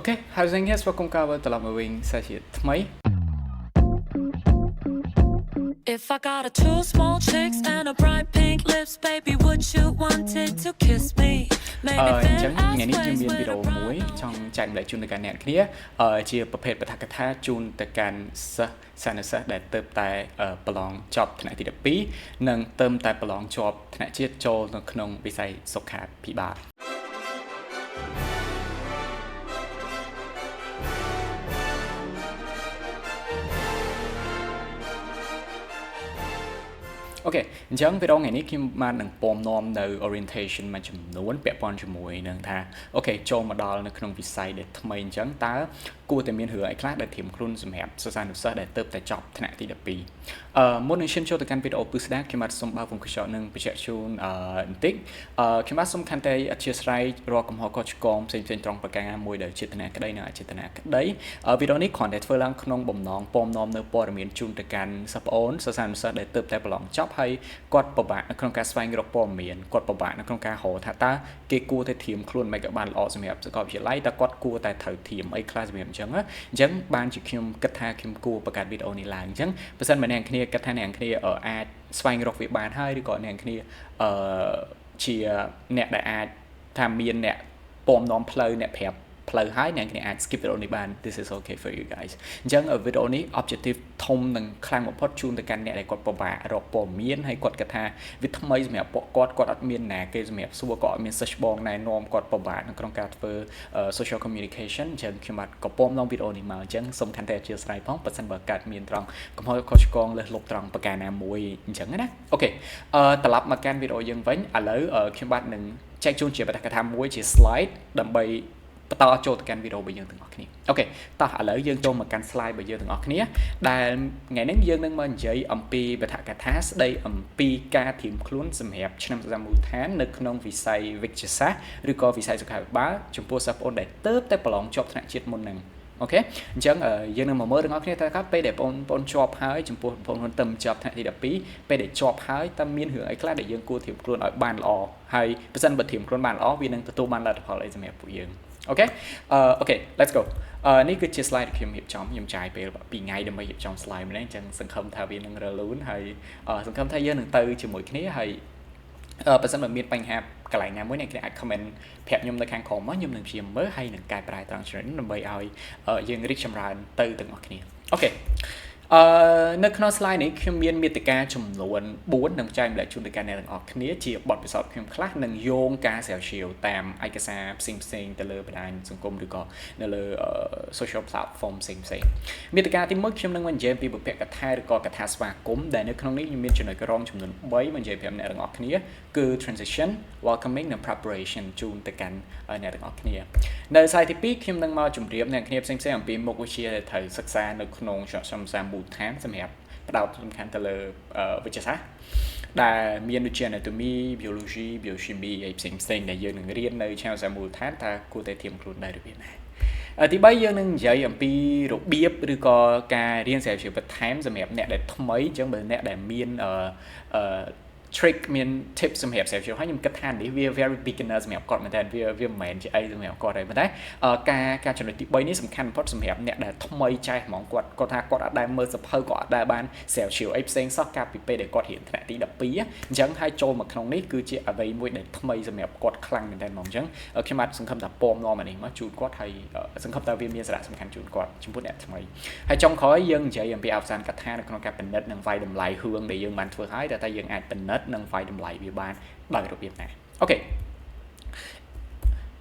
Okay, ហើយយើងស្វាគមន៍ការត្រឡប់មកវិញសាជាថ្មី If I got a two small chicks and a bright pink lips, baby, would you want it to kiss me? អញ្ចឹងថ្ងៃនេះយើងមានវីដេអូមួយចង់ចែកម្លែកជូនទៅកាន់អ្នកគ្នាជាប្រភេទបទកថាជូនទៅកាន់សិស្សសានុសិស្សដែលទៅតែប្រឡងចប់ថ្នាក់ទី12និងទៅតែប្រឡងជាប់ថ្នាក់ជាតិចូលនៅក្នុងវិស័យសុខាភិបាល Okay អញ្ចឹងវីដេអូថ្ងៃនេះខ្ញុំបាននឹងពំនាំនៅ orientation មួយចំនួនពាក់ព័ន្ធជាមួយនឹងថាអូខេចូលមកដល់នៅក្នុងវិស័យដែលថ្មីអញ្ចឹងតើគួរតែមានរឿងអីខ្លះដែលធៀមខ្លួនសម្រាប់សិស្សានុសិស្សដែលទៅតែចប់ថ្នាក់ទី12មុននឹងឈានចូលទៅកាន់វីដេអូពិស្ដាខ្ញុំបាទសូមបើកវងកញ្ចក់នឹងបញ្ជាក់ជូនបន្តិចខ្ញុំបាទសូមខន្តីអធិស្ឋានរាល់កំហុសខុសឆ្គងផ្សេងៗត្រង់ប្រការមួយដែលចេតនាក្តីនិងអចេតនាក្តីវីដេអូនេះគ្រាន់តែធ្វើឡើងក្នុងបំណងពំនាំនៅព័ត៌មានជូនទៅកាន់សិស្សប្អូនសិស្សានុសិស្សដែលទៅតែប្រឡងចប់ហើយគាត់ពិបាកនៅក្នុងការស្វែងរកព័ត៌មានគាត់ពិបាកនៅក្នុងការរកថាតើគេគួរតែធៀមខ្លួនមិនក៏បានល្អសម្រាប់សាកលវិទ្យាល័យតើគាត់គួរតែត្រូវធៀមអីខ្លះសម្រាប់អញ្ចឹងបានជាខ្ញុំគិតថាខ្ញុំគួរបង្កើតវីដេអូនេះឡើងអញ្ចឹងបើសិនមកអ្នកគ្នាគិតថាអ្នកគ្នាអាចស្វែងរកវាបានហើយឬក៏អ្នកគ្នាជាអ្នកដែលអាចថាមានអ្នកពំនាំផ្លូវអ្នកប្រាប់ផ្លូវហើយអ្នកគ្នាអាច skip វីដេអូនេះបាន this is okay for you guys អញ្ចឹងវីដេអូនេះ objective ធំនិងខ្លាំងបំផុតជូនទៅកាន់អ្នកដែលគាត់ពិបាករកព័ត៌មានហើយគាត់គិតថាវាថ្មីសម្រាប់ពួកគាត់អត់មានណាគេសម្រាប់សួរគាត់អត់មានសិស្សបងណែនាំគាត់ពិបាកនៅក្នុងការធ្វើ social communication អញ្ចឹងខ្ញុំបាទក៏ពំនាំវីដេអូនេះមកអញ្ចឹងសូមខន្តីអធិស្ឋានផងបើសិនបើកើតមានត្រង់កំហុសខុសឆ្គងលើសលប់ត្រង់ប្រការណាមួយអញ្ចឹងណាអូខេត្រឡប់មកកាន់វីដេអូយើងវិញឥឡូវខ្ញុំបាទនឹងចែកជូនជាបទកថាមួយជា slide ដើម្បីបន្តចូលទៅកាន់វីដេអូរបស់យើងទាំងអស់គ្នាអូខេតោះឥឡូវយើងចូលមកកាន់ slide របស់យើងទាំងអស់គ្នាដែលថ្ងៃនេះយើងនឹងមកនិយាយអំពីបទកថាស្ដីអំពីការធៀមខ្លួនសម្រាប់ឆ្នាំសិក្សាមូលដ្ឋាននៅក្នុងវិស័យវិទ្យាសាស្ត្រឬក៏វិស័យសុខាភិបាលចំពោះសិស្សប្អូនដែលទៅតែប្រឡងជាប់ថ្នាក់ជាតិមុនហ្នឹងអូខេអញ្ចឹងយើងនឹងមកមើលទាំងអស់គ្នាតើពេលដែលបងប្អូនជាប់ហើយចំពោះបងប្អូនទៅជាប់ថ្នាក់ទី12ពេលដែលជាប់ហើយតើមានរឿងអីខ្លះដែលយើងគួរធៀមខ្លួនឲ្យបានល្អហើយបើសិនបើធៀមខ្លួនបានល្អវានឹងទទួលបានលទ្ធផលអីសម្រាប់ពួកយើងអូខេអូខេ let's go នេះគឺជា slide ខ្ញុំរៀបចំខ្ញុំចាយពេល2ថ្ងៃដើម្បីរៀបចំ slide ម្ដងអញ្ចឹងសង្ឃឹមថាវានឹងរលូនហើយសង្ឃឹមថាយើងនឹងទៅជាមួយគ្នាហើយបើសិនបើមានបញ្ហាកន្លែងណាមួយអ្នកអាច comment ប្រាប់ខ្ញុំនៅខាងក្រោមមកខ្ញុំនឹងព្យាយាមមើលហើយនឹងកែប្រែត្រង់ចំណុចនេះដើម្បីឲ្យយើងរីកចម្រើនទៅទាំងអស់គ្នាអូខេនៅក្នុង slide នេះខ្ញុំមានមាតិកាចំនួន4នឹងចែកម្លែកជូនទៅកាន់អ្នកទាំងអស់គ្នាជាបទពិសោធន៍ខ្ញុំខ្លះនិងយោងការស្រាវជ្រាវតាមឯកសារផ្សេងទៅលើបណ្ដាញសង្គមឬក៏នៅលើ social platform ផ្សេងមាតិកាទី1ខ្ញុំនឹងនិយាយពីបុព្វកថាឬក៏កថាស្វាគមន៍ដែលនៅក្នុងនេះខ្ញុំមានចំណុចក្រមចំនួន3មកនិយាយប្រាប់អ្នកទាំងអស់គ្នាគឺ transition welcoming និង preparation ជូនទៅកាន់អ្នកទាំងអស់គ្នានៅ slide ទី2ខ្ញុំនឹងមកជម្រាបអ្នកគ្នាផ្សេងអំពីមុខវិជ្ជាដែលត្រូវសិក្សានៅក្នុងឆ្នាំសិក្សាមូលដ្ឋានសម្រាប់ផ្ដោតសំខាន់ទៅលើវិទ្យាសាស្ត្រដែលមានដូចជា anatomy biology biochemistry ឯផ្សេងដែលយើងនឹងរៀននៅឆ្នាំសិក្សាមូលដ្ឋានតើគួរតែធៀមខ្លួនដែរឬវាណាទី3យើងនឹងនិយាយអំពីរបៀបឬក៏ការរៀនស្រាវជ្រាវបន្ថែមសម្រាប់អ្នកដែលថ្មីអញ្ចឹងបើអ្នកដែលមានtrick មាន tips សម្រាប់ self ហើយខ្ញុំគិតថានេះវា very beginner សម្រាប់គាត់មែនតើវាមិនមែនជាអីសម្រាប់គាត់ទេប៉ុន្តែការចំណុចទី3នេះសំខាន់បំផុតសម្រាប់អ្នកដែលថ្មីចាស់ហ្មងគាត់ថាគាត់អត់ដែលមើលសភៅគាត់អត់ដែលបាន self អីផ្សេងសោះកាលពីពេលដែលគាត់រៀនថ្នាក់ទី12អញ្ចឹងហើយចូលមកក្នុងនេះគឺជាអ្វីមួយដែលថ្មីសម្រាប់គាត់ខ្លាំងមែនតើហ្មងអញ្ចឹងខ្ញុំបាទសង្ឃឹមថាពំនាំអានេះមកជូនគាត់ហើយសង្ឃឹមថាវាមានសារៈសំខាន់ជូនគាត់ចំពោះអ្នកថ្មីហើយចុងក្រោយយើងនិយាយអំពីអវសានកថានៅក្នុងការពិនិត្យនិងវាយតម្លៃរឿងដែលយើងបានធ្វើហើយតែយើងអាចពិនិត្យនិងវាយតម្លៃវាបានដោយរបៀបណាអូខេ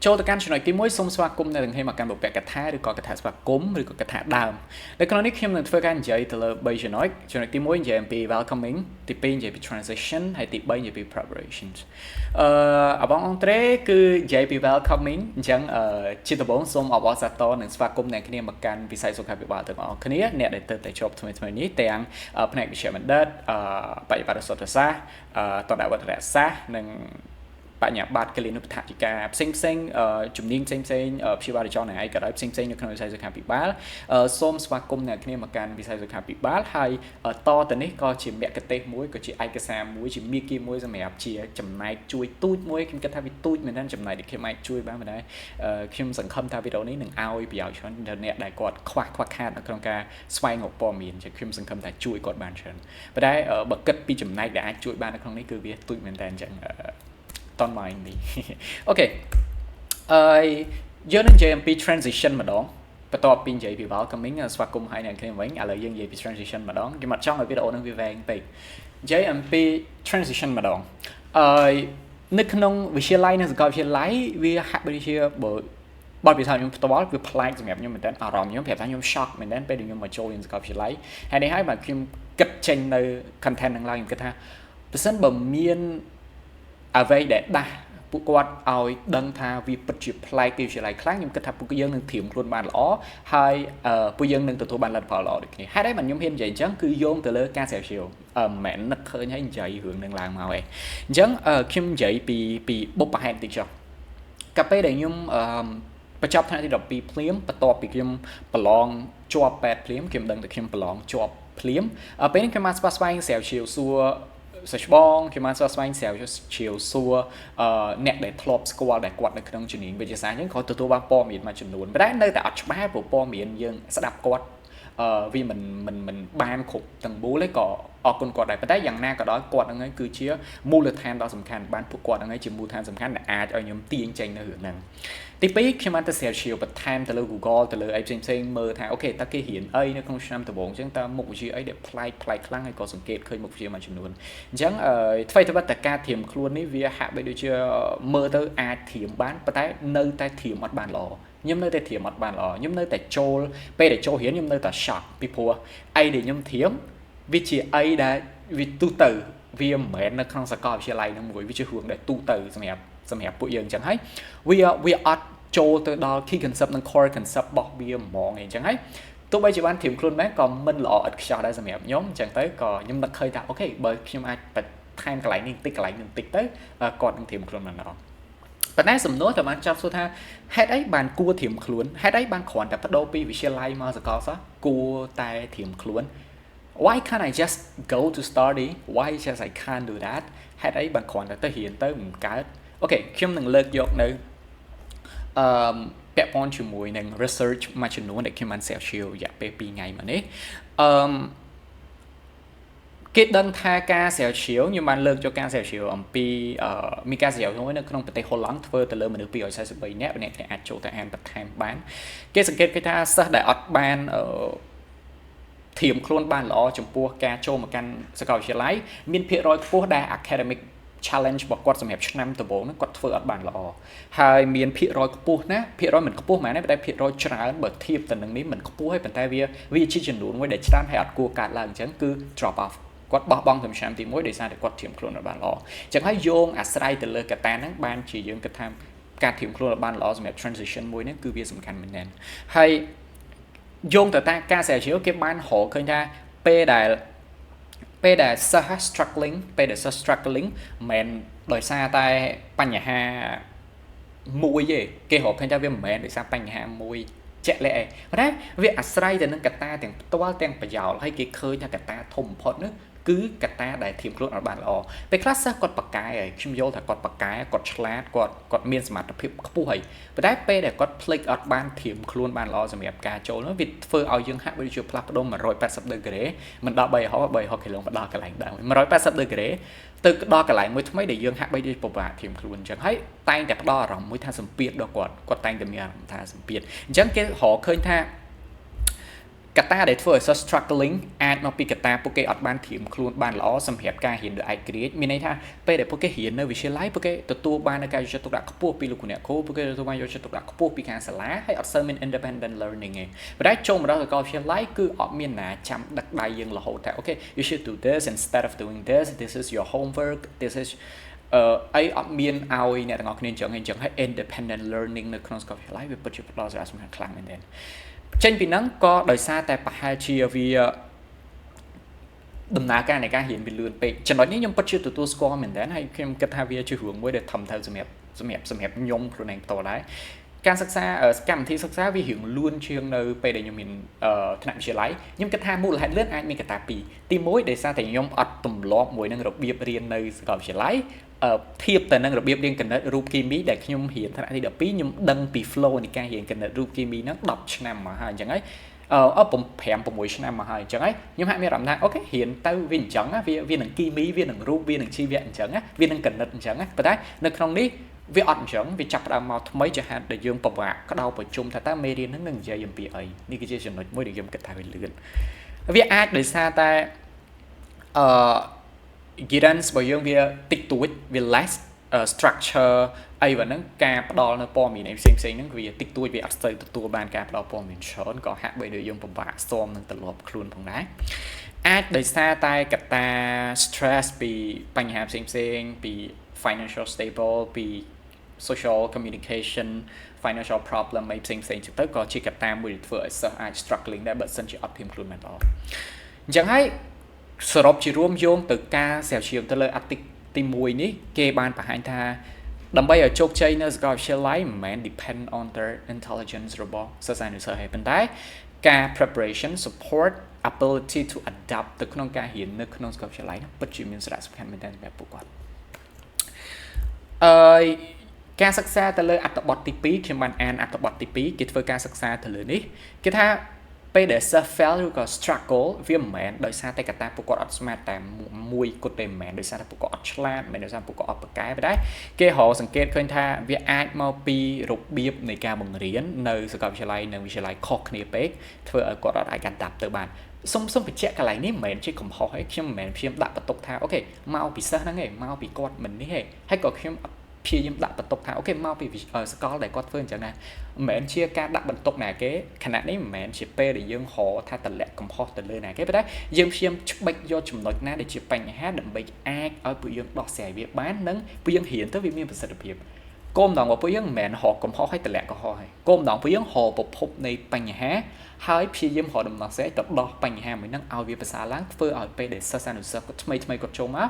ចូលទៅកាន់ចំណុចទី1សូមស្វាគមន៍នៅនឹងឲ្យមកកាន់បុព្វកថាឬក៏កថាស្វាគមន៍ឬក៏កថាដើមនៅក្នុងនេះខ្ញុំនឹងធ្វើការនិយាយទៅលើ3ចំណុចទី1និយាយអំពី welcoming ទី2និយាយពី transition ហើយទី3និយាយពី preparations បងអង់ត្រេគឺនិយាយពី welcoming អញ្ចឹងជាដំបូងសូមអបអរសាទរនិងស្វាគមន៍អ្នកគ្នាមកកាន់វិស័យសុខាភិបាលទាំងអស់គ្នាអ្នកដែលទៅតែជាប់ថ្មីនេះទាំងផ្នែកវិជ្ជាបណ្ឌិតបរិបត្តិសុខសាស្ត្រតនវត្តសាស្ត្រនិងប បញ្ញាបត្រកិលេនុបដ្ឋាយិកាផ្សេងជំនាញផ្សេងព្យាបាលចរណាឯក៏ដោយផ្សេងនៅក្នុងវិស័យសុខាភិបាលសូមស្វាគមន៍អ្នកគ្នាមកកាន់វិស័យសុខាភិបាលហើយតទៅនេះក៏ជាមគ្គទេសមួយក៏ជាឯកសារមួយជាមាគ៌ាមួយសម្រាប់ជាចំណែកជួយទូចមួយខ្ញុំគិតថាវាទូចមែនទែនចំណែកដែលខ្ញុំអាចជួយបានដែរខ្ញុំសង្ឃឹមថាវីដេអូនេះនឹងឲ្យប្រយោជន៍ច្រើនដល់អ្នកដែលគាត់ខ្វះខាតនៅក្នុងការស្វែងរកព័ត៌មានចឹងខ្ញុំសង្ឃឹមថាជួយគាត់បានច្រើនប៉ុន្តែបើគិតពីចំណែកដែលអាចជួយបាននៅក្នុងនេះគឺវាទូចមែនទែនចឹងតន់មកនេះអូខេយើងនឹងនិយាយអំពី transition ម្ដងបន្ទាប់ពីនិយាយពី welcoming ស្វាគមន៍ឲ្យអ្នកគ្នាវិញឥឡូវយើងនិយាយពី transition ម្ដងខ្ញុំអត់ចង់ឲ្យវីដេអូនេះវាវែងពេកនិយាយអំពី transition ម្ដងនៅក្នុងវិទ្យាល័យនិងសាកលវិទ្យាល័យវាហាក់បីជាបើពិសោធន៍ខ្ញុំផ្ទាល់វាប្លែកសម្រាប់ខ្ញុំមែនតើអារម្មណ៍ខ្ញុំប្រាប់ថាខ្ញុំ shock មែនតើពេលដែលខ្ញុំមកចូលរៀនសាកលវិទ្យាល័យហើយនេះហើយបើខ្ញុំគិតចេញនៅ content ហ្នឹងឡើងខ្ញុំគិតថាប្រសិនបើមានអ្វីដែលដាស់ពួកគាត់ឲ្យដឹងថាវាពិតជាប្លែកពីវិទ្យាល័យខ្លាំងខ្ញុំគិតថាពួកយើងនឹងត្រៀមខ្លួនបានល្អហើយពួកយើងនឹងទទួលបានលទ្ធផលល្អដូចគ្នាហេតុអីបានខ្ញុំហ៊ាននិយាយអញ្ចឹងគឺយោងទៅលើការស្រាវជ្រាវមិនមែននឹកឃើញហើយនិយាយរឿងនឹងឡើងមកឯងអញ្ចឹងខ្ញុំនិយាយពីបុព្វហេតុតិចចុះកាលពេលដែលខ្ញុំបញ្ចប់ថ្នាក់ទី12ភ្លាមបន្ទាប់ពីខ្ញុំប្រឡងជាប់ពេទ្យភ្លាមខ្ញុំដឹងថាខ្ញុំប្រឡងជាប់ភ្លាមពេលនេះខ្ញុំបានស្វែងស្រាវជ្រាវសួរសិស្សបងខ្ញុំបានស្វែងស្រាវជ្រាវសួរអ្នកដែលធ្លាប់ស្គាល់ដែលគាត់នៅក្នុងជំនាញវិទ្យាសាស្ត្រអញ្ចឹងគាត់ទទួលបានព័ត៌មានមួយចំនួនប៉ុន្តែនៅតែអត់ច្បាស់ព្រោះព័ត៌មានយើងស្ដាប់គាត់វាមិនបានគ្រប់ទាំងមូលទេក៏អរគុណគាត់ដែរប៉ុន្តែយ៉ាងណាក៏ដោយគាត់ហ្នឹងគឺជាមូលដ្ឋានដ៏សំខាន់បានពួកគាត់ហ្នឹងជាមូលដ្ឋានសំខាន់ដែលអាចឲ្យខ្ញុំទាញចេញនៅរឿងហ្នឹងទី2ខ្ញុំបានទៅស្រាវជ្រាវបន្ថែមទៅលើ Google ទៅលើអីផ្សេងមើលថាអូខេតើគេរៀនអីនៅក្នុងឆ្នាំដំបូងអញ្ចឹងតើមុខវិជ្ជាអីដែលប្លែកខ្លាំងហើយក៏សង្កេតឃើញមុខវិជ្ជាមួយចំនួនអញ្ចឹងថ្មីត្បិតតែការត្រៀមខ្លួននេះវាហាក់បីដូចជាមើលទៅអាចត្រៀមបានប៉ុន្តែនៅតែត្រៀមអត់បានល្អខ្ញុំនៅតែត្រៀមអត់បានល្អខ្ញុំនៅតែចូលពេលដែលចូលរៀនខ្ញុំនៅតែ shock ពីព្រោះអីដែលខ្ញុំត្រៀមវាជាអីដែលវាទូទៅវាមិនមែននៅក្នុងសាកលវិទ្យាល័យហ្នឹងមួយវាជារឿងដែលទូទៅសម្រាប់ពួកយើងអញ្ចឹងហើយវាអត់ចូលទៅដល់ key concept និង core concept របស់វាហ្មងអីអញ្ចឹងហើយទោះបីជាបានត្រៀមខ្លួនមែនក៏មិនល្អឥតខ្ចោះដែរសម្រាប់ខ្ញុំអញ្ចឹងទៅក៏ខ្ញុំនឹកឃើញថាអូខេបើខ្ញុំអាចបន្ថែមកន្លែងនេះបន្តិចកន្លែងនេះបន្តិចទៅគាត់នឹងត្រៀមខ្លួនបានល្អប៉ុន្តែសំណួរតែបានចាប់សួរថាហេតុអីបានគួរត្រៀមខ្លួនហេតុអីបានគ្រាន់តែបដូរពីវិទ្យាល័យមកសាកលសិស្សគួរតែត្រៀមខ្លួន why can't I just go to study why just I can't do that ហេតុអីបានគ្រាន់តែទៅរៀនទៅមិនកើតអូខេខ្ញុំនឹងលើកយកនៅពាក់ព័ន្ធជាមួយនឹង research មួយចំនួនដែលខ្ញុំបានស្រាវជ្រាវរយៈពេល2ថ្ងៃមកនេះគេដឹងថាការស្រាវជ្រាវខ្ញុំបានលើកយកការស្រាវជ្រាវអំពីមានការស្រាវជ្រាវមួយនៅក្នុងប្រទេសហូឡង់ធ្វើទៅលើមនុស្ស243នាក់អ្នកអាចចូលទៅអានបន្ថែមបានគេសង្កេតឃើញថាសិស្សដែលអត់បានធៀមខ្លួនបានល្អចំពោះការចូលមកកាន់សាកលវិទ្យាល័យមានភាគរយខ្ពស់ដែល academic challenge របស់គាត់សម្រាប់ឆ្នាំដំបូងហ្នឹងគាត់ធ្វើអត់បានល្អហើយមានភាគរយខ្ពស់ណាភាគរយមិនខ្ពស់មែនទេតែភាគរយច្រើនបើធៀបទៅនឹងនេះមិនខ្ពស់ទេប៉ុន្តែវាជាចំនួនមួយដែលច្រើនហើយអត់គួរកើតឡើងអញ្ចឹងគឺ drop off គាត់បោះបង់តាមឆ្នាំទី1ដោយសារតែគាត់ធៀមខ្លួនអត់បានល្អអញ្ចឹងហើយយោងអាស្រ័យទៅលើកត្តាហ្នឹងបានជាយើងគិតថាការធៀមខ្លួនអត់បានល្អសម្រាប់ transition មួយហ្នឹងគឺវាសំខាន់មែនទែនហើយយោងទៅតាមការស្រាវជ្រាវគេបានរកឃើញថាពេលដែលសិស្ស struggling ពេលដែលសិស្ស struggling មិនដោយសារតែបញ្ហាមួយទេគេរកឃើញថាវាមិនមែនដោយសារបញ្ហាមួយជាក់លាក់ទេប៉ុន្តែវាអាស្រ័យទៅនឹងកត្តាទាំងផ្ទាល់ទាំងប្រយោលហើយគេឃើញថាកត្តាធំបំផុតនោះគឺកត្តាដែលធៀមខ្លួនអត់បានល្អពេលខ្លះសិស្សគាត់បកកាយហើយខ្ញុំយល់ថាគាត់បកកាយគាត់ឆ្លាតគាត់មានសមត្ថភាពខ្ពស់ហើយប៉ុន្តែពេលដែលគាត់ភ្លេចអត់បានធៀមខ្លួនបានល្អសម្រាប់ការចូលនោះវាធ្វើឲ្យយើងហាក់បីជាផ្លាស់ប្ដូរ180ដឺក្រេមិនដល់360គីឡូមកដល់កន្លែងដើម180ដឺក្រេទៅដល់កន្លែងមួយថ្មីដែលយើងហាក់បីដូចពិបាកធៀមខ្លួនអញ្ចឹងហើយតែងតែផ្ដោតអារម្មណ៍មួយថាសម្ពាធដល់គាត់តែងតែមានអារម្មណ៍ថាសម្ពាធអញ្ចឹងគេរកឃើញថាកត្តាដែលធ្វើឲ្យសិស្ស struggling អាចមកពីកត្តាពួកគេអត់បានត្រៀមខ្លួនបានល្អសម្រាប់ការរៀនដោយឯករាជ្យមានន័យថាពេលដែលពួកគេរៀននៅវិទ្យាល័យពួកគេទទួលបាននូវការយកចិត្តទុកដាក់ខ្ពស់ពីលោកគ្រូអ្នកគ្រូពួកគេទទួលបានយកចិត្តទុកដាក់ខ្ពស់ពីខាងសាលាហើយអត់សូវមាន independent learning ទេប៉ុន្តែចូលមកដល់សាកលវិទ្យាល័យគឺអត់មានណាចាំដឹកដៃយើងរហូតថា okay you should do this instead of doing this is your homework this is អីអត់មានឲ្យអ្នកទាំងអស់គ្នាអញ្ចឹងហើយ independent learning នៅក្នុងសាកលវិទ្យាល័យវាពិតជាផ្ដល់សារៈសំខាន់ខ្លាំងមែនទែនចេញពីហ្នឹងក៏ដោយសារតែប្រហែលជាវា ដំណើរការនៃការរៀនវាលឿនពេកចំណុចនេះខ្ញុំពិតជាទទួលស្គាល់មែនតើហើយខ្ញុំគិតថាវាជារឿងមួយដែលធំទៅសម្រាប់ខ្ញុំខ្លួនឯងផ្ទាល់ដែរការសិក្សាកម្មវិធីសិក្សាវារៀងលឿនជាងនៅពេលដែលខ្ញុំមានថ្នាក់វិទ្យាល័យខ្ញុំគិតថាមូលហេតុលឿនអាចមានកត្តាពីរទី1ដោយសារតែខ្ញុំអត់ទម្លាប់មួយនឹងរបៀបរៀននៅសាកលវិទ្យាល័យធៀបទៅនឹងរបៀបរៀនគណិតរូបគីមីដែលខ្ញុំរៀនថ្នាក់ទី12ខ្ញុំដឹងពី flow នៃការរៀនគណិតរូបគីមីហ្នឹង10ឆ្នាំមកហើយអញ្ចឹងហើយ5 6ឆ្នាំមកហើយអញ្ចឹងហើយខ្ញុំហាក់មានអារម្មណ៍ថាអូខេរៀនទៅវាអញ្ចឹងវានឹងគីមីវានឹងរូបវានឹងជីវៈអញ្ចឹងវានឹងគណិតអញ្ចឹងប៉ុន្តែនៅក្នុងនេះវាអត់អញ្ចឹងវាចាប់ផ្ដើមមកថ្មីជាហេតុដែលយើងពិបាកក្តៅប្រជុំថាតើមេរៀនហ្នឹងនឹងនិយាយអំពីអីនេះគឺជាចំណុចមួយដែលខ្ញុំគិតថាវាលឿនវាអាចដោយសារតែguidance របស់យើងវាតិចតួចវា less structure អីvậyហ្នឹងការផ្ដល់នៅព័ត៌មានផ្សេងៗហ្នឹងវាតិចតួចវាអត់ស្ទើរទទួលបានការផ្ដល់ព័ត៌មានច្រើនក៏ហាក់បីដូចយើងពិបាកស្ទមនឹងទម្លាប់ខ្លួនផងដែរអាចដោយសារតែកត្តា stress ពីបញ្ហាផ្សេងៗពី financial stable ពី social communication financial problem អីផ្សេងៗចឹងទៅក៏ជាកត្តាមួយដែលធ្វើឲ្យសិស្សអាច struggling ដែរបើមិនជាអត់ធៀមខ្លួនមែនតើអញ្ចឹងហើយសរុបជារួមយោងទៅការស្រាវជ្រាវទៅលើអតិទី1នេះគេបានបង្ហាញថាដើម្បីឲ្យជោគជ័យនៅសាកលវិទ្យាល័យមិនមែន depend on their intelligence របស់សិស្សានុសិស្សទេប៉ុន្តែការ preparation support ability to adapt ទៅក្នុងការរៀននៅក្នុងសាកលវិទ្យាល័យនោះពិតជាមានសារៈសំខាន់មែនទែនសម្រាប់ពួកគាត់ការសិក្សាទៅលើអត្ថបទទី2ខ្ញុំបានអានអត្ថបទទី2គេធ្វើការសិក្សាទៅលើនេះគេថាពេលដែលសិស្ស fail ឬក៏ struggle វាមិនមែនដោយសារតែកត្តាពួកគាត់អត់ស្មាតតែមួយគត់ទេមិនមែនដោយសារតែពួកគាត់អត់ឆ្លាតមិនមែនដោយសារពួកគាត់អត់ប្រកែប៉ុន្តែគេរកសង្កេតឃើញថាវាអាចមកពីរបៀបនៃការបង្រៀននៅសាកលវិទ្យាល័យនិងវិទ្យាល័យខុសគ្នាពេកធ្វើឲ្យគាត់អត់អាចកាន់តាប់ទៅបានសុំបញ្ជាក់កន្លែងនេះមិនមែនជាកំហុសទេខ្ញុំមិនមែនព្យាយាមដាក់បន្ទុកថាអូខេមកពីសិស្សហ្នឹងឯងមកពីគាត់មិននេះទេហើយក៏ខ្ញុំព្យាយាមដាក់បន្ទុកថាអូខេមកពីសកលដែលគាត់ធ្វើអញ្ចឹងណាមិនមែនជាការដាក់បន្ទុកណាគេខណៈនេះមិនមែនជាពេលដែលយើងរកថាតម្លាក់កំហុសទៅលើណាគេប៉ុន្តែយើងព្យាយាមច្បិចយកចំណុចណាដែលជាបញ្ហាដើម្បីអាចឲ្យពួកយើងដោះស្រាយវាបាននិងពួកយើងរៀនទៅវាមានប្រសិទ្ធភាពគោលម្ដងរបស់ពួកយើងមិនមែនរកកំហុសឲ្យតម្លាក់កំហុសទេគោលម្ដងពួកយើងរកប្រភពនៃបញ្ហាហើយព្យាយាមរកដំណោះស្រាយទៅដោះបញ្ហាមួយហ្នឹងឲ្យវាប្រសើរឡើងធ្វើឲ្យពេលដែលសិស្សានុសិស្សថ្មីគាត់ចូលមក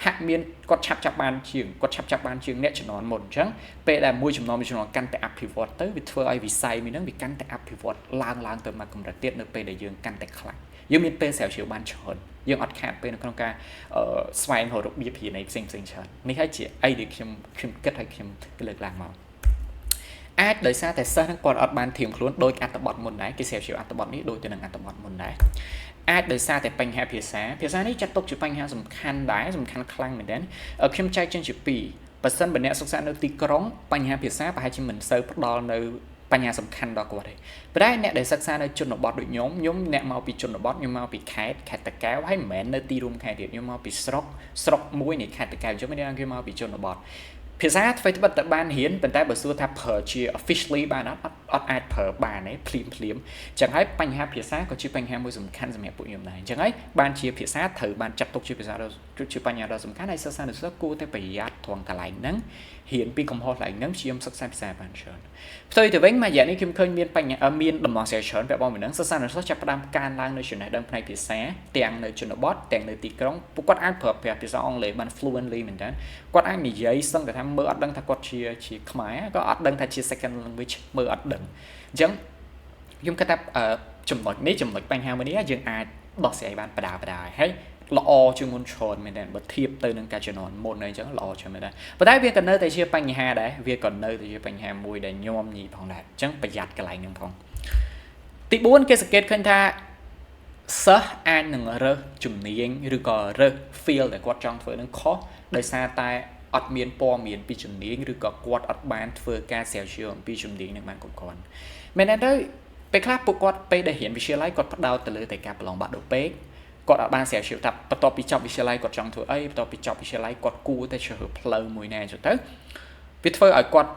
ហាក់មានគាត់ឆាប់ចាប់បានជាងអ្នកជំនាន់មុនអញ្ចឹងពេលដែលមួយចំណងកាន់តែអភិវឌ្ឍទៅវាធ្វើឲ្យវិស័យមួយហ្នឹងវាកាន់តែអភិវឌ្ឍឡើងទៅមកកម្រិតទៀតនៅពេលដែលយើងកាន់តែខ្លាំងយើងមានពេលស្រាវជ្រាវបានច្រើនយើងអត់ខាតពេលនៅក្នុងការស្វែងរករបៀបរៀនផ្សេងច្រើននេះហើយជាអីដែលខ្ញុំគិតឲ្យខ្ញុំលើកឡើងមកអាចដោយសារតែសិស្សហ្នឹងគាត់អត់បានធៀមខ្លួនដោយអត្ថបទមុនដែរគេស្រាវជ្រាវអត្ថបទនេះដូចទៅនឹងអត្ថបទមុនដែរអាចដោយសារតែបញ្ហាភាសានេះចាត់ទុកជាបញ្ហាសំខាន់ដែរសំខាន់ខ្លាំងមែនទែនខ្ញុំចែកចេញជា2បើសិនបើអ្នកសិក្សានៅទីក្រុងបញ្ហាភាសាប្រហែលជាមិនសូវផ្ដល់នៅបញ្ហាសំខាន់ដល់គាត់ទេប៉ុន្តែអ្នកដែលសិក្សានៅជនបទដូចខ្ញុំអ្នកមកពីជនបទខ្ញុំមកពីខេត្តតាកែវហើយមិនមែននៅទីរួមខេត្តទៀតខ្ញុំមកពីស្រុកមួយនៃខេត្តតាកែវខ្ញុំមានគេមកពីជនបទភាសាថ្មីត្បិតតែបានរៀនប៉ុន្តែបើសួរថាប្រើជា officially បានអត់អាចប្រើបានទេភ្លាមអញ្ចឹងហើយបញ្ហាភាសាក៏ជាបញ្ហាមួយសំខាន់សម្រាប់ពួកខ្ញុំដែរអញ្ចឹងហើយបានជាភាសាត្រូវបានចាត់ទុកជាភាសាជាបញ្ហាដ៏សំខាន់ហើយសិស្សានុសិស្សគួរតែប្រយ័ត្នត្រង់កន្លែងហ្នឹងរៀនពីកំហុសកន្លែងហ្នឹងជាសិក្សាភាសាបានច្រើនផ្ទុយទៅវិញមួយរយៈនេះខ្ញុំឃើញមានដំណោះស្រាយច្រើនពាក់ព័ន្ធនឹងសិស្សានុសិស្សចាប់ផ្ដើមកើនឡើងនៅចំណេះដឹងផ្នែកភាសាទាំងនៅជនបទទាំងនៅទីក្រុងពួកគាត់អាចប្រើប្រាស់ភាសាអង់គ្លេសបាន fluently មែនតើគាត់អាចនិយាយសឹងតែថាមើលអត់ដឹងថាគាត់ជាខ្មែរក៏អត់ដឹងថាជា second language មើលអត់ដឹងអញ្ចឹងខ្ញុំគិតថាចំណុចបញ្ហាមួយនេះយើងអាចដោះស្រាយបានបដាហើយល្អជាងមុនច្រើនមែនទេបើធៀបទៅនឹងការជំនាន់មុនអីចឹងល្អជាងមែនដែរប៉ុន្តែវាក៏នៅតែជាបញ្ហាដែរវាក៏នៅតែជាបញ្ហាមួយដែលញោមញីផងដែរអញ្ចឹងប្រយ័ត្នកន្លែងហ្នឹងផងទី4គេសង្កេតឃើញថាសិស្សអាចនឹងរើសជំនាញឬក៏រើស field ដែលគាត់ចង់ធ្វើនឹងខុសដោយសារតែអត់មានព័ត៌មានពីជំនាញឬក៏គាត់អត់បានធ្វើការស្រាវជ្រាវអំពីជំនាញនឹងបានគ្រប់គ្រាន់មែនទេទៅពេលខ្លះពួកគាត់ពេលដែលរៀនវិទ្យាល័យគាត់ផ្ដោតទៅលើតែការប្រឡងបាក់ដូពេកគាត់អត់បានស្រាវជ្រាវថាបន្ទាប់ពីចប់វិទ្យាល័យគាត់ចង់ធ្វើអីបន្ទាប់ពីចប់វិទ្យាល័យគាត់គួរតែជ្រើសរើសផ្លូវមួយណាចុះទៅវាធ្វើឲ្យគាត់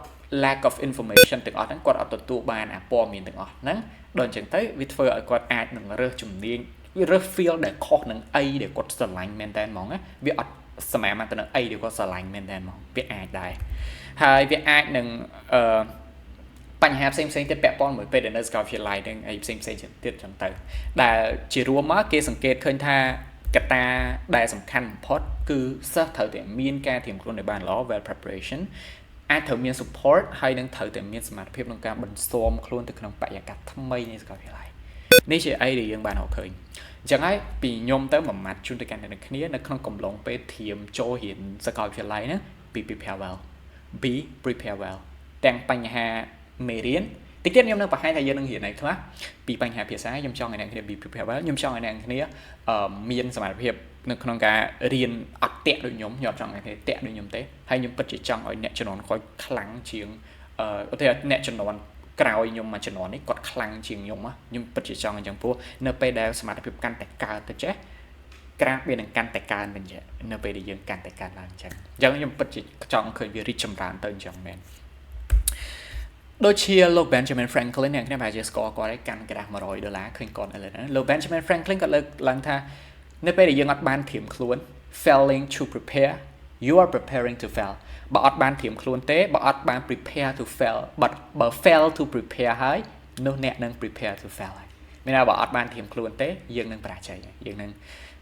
lack of information ទាំងអស់ហ្នឹងគាត់អត់ទទួលបានអាព័ត៌មានទាំងអស់ហ្នឹងដល់អញ្ចឹងទៅវាធ្វើឲ្យគាត់អាចនឹងរើសជំនាញវារើស field ដែលខុសនឹងអីដែលគាត់ស្រឡាញ់មែនតើហ្មងណាវាអត់សម័យមកទៅនឹងអីដែលគាត់ស្រឡាញ់មែនតើហ្មងវាអាចដែរហើយវាអាចនឹងបញ្ហាផ្សេងទៀតពាក់ព័ន្ធមួយពេលដែលនៅសាកលវិទ្យាល័យនឹងអីផ្សេងទៀតចឹងទៅដែលជារួមមកគេសង្កេតឃើញថា កត្តាដែលសំខាន់បំផុតគឺសិស្សត្រូវតែមានការត្រៀមខ្លួនឲ្យបានល្អ well preparation អាចត្រូវមាន support ហើយនឹងត្រូវតែមានសមត្ថភាពក្នុងការបន្ស៊ាំខ្លួនទៅក្នុងបរិយាកាសថ្មីនៃសាកលវិទ្យាល័យនេះជាអីដែលយើងបានរកឃើញអញ្ចឹងហើយពីខ្ញុំទៅមួយម៉ាត់ជូនទៅកាន់អ្នកគ្នានៅក្នុងកំឡុងពេលត្រៀមចូលរៀនសាកលវិទ្យាល័យហ្នឹង be prepare well be prepare well ទាំងបញ្ហាមេរៀនតិចទៀតខ្ញុំនឹងបង្ហាញថាយើងនឹងរៀនអីខ្លះពីបញ្ហាភាសាខ្ញុំចង់ឲ្យអ្នកគ្នា be prepare well ខ្ញុំចង់ឲ្យអ្នកគ្នាមានសមត្ថភាពនៅក្នុងការរៀនអត់តាក់ដូចខ្ញុំអត់ចង់ឲ្យអ្នកគ្នាតាក់ដូចខ្ញុំទេហើយខ្ញុំពិតជាចង់ឲ្យអ្នកជំនាន់ក្រោយខ្លាំងជាងឧទាហរណ៍អ្នកជំនាន់ក្រោយខ្ញុំមួយជំនាន់នេះគាត់ខ្លាំងជាងខ្ញុំពិតជាចង់អញ្ចឹងព្រោះនៅពេលដែលសមត្ថភាពកាន់តែកើតទៅចេះក្រាបវានឹងកាន់តែកើនទៅចេះនៅពេលដែលយើងកាន់តែកើនឡើងអញ្ចឹងខ្ញុំពិតជាចង់ឃើញវារីកចម្រើនទៅអញ្ចឹងមែនដូចជាលោក Benjamin Franklin អ្នកប្រហែលជាស្គាល់គាត់ឯងកាន់ក្រាស់$100ឃើញគាត់ឥឡូវហ្នឹងលោក Benjamin Franklin គាត់លើកឡើងថានៅពេលដែលយើងអត់បានត្រៀមខ្លួន failing to prepare you are preparing to fail បើអត់បានត្រៀមខ្លួនទេបើអត់បាន prepare to fail បើ fail to prepare ហើយនោះអ្នកនឹង prepare to fail ហើយមានន័យបើអត់បានត្រៀមខ្លួនទេយើងនឹងបរាជ័យហើយយើងនឹង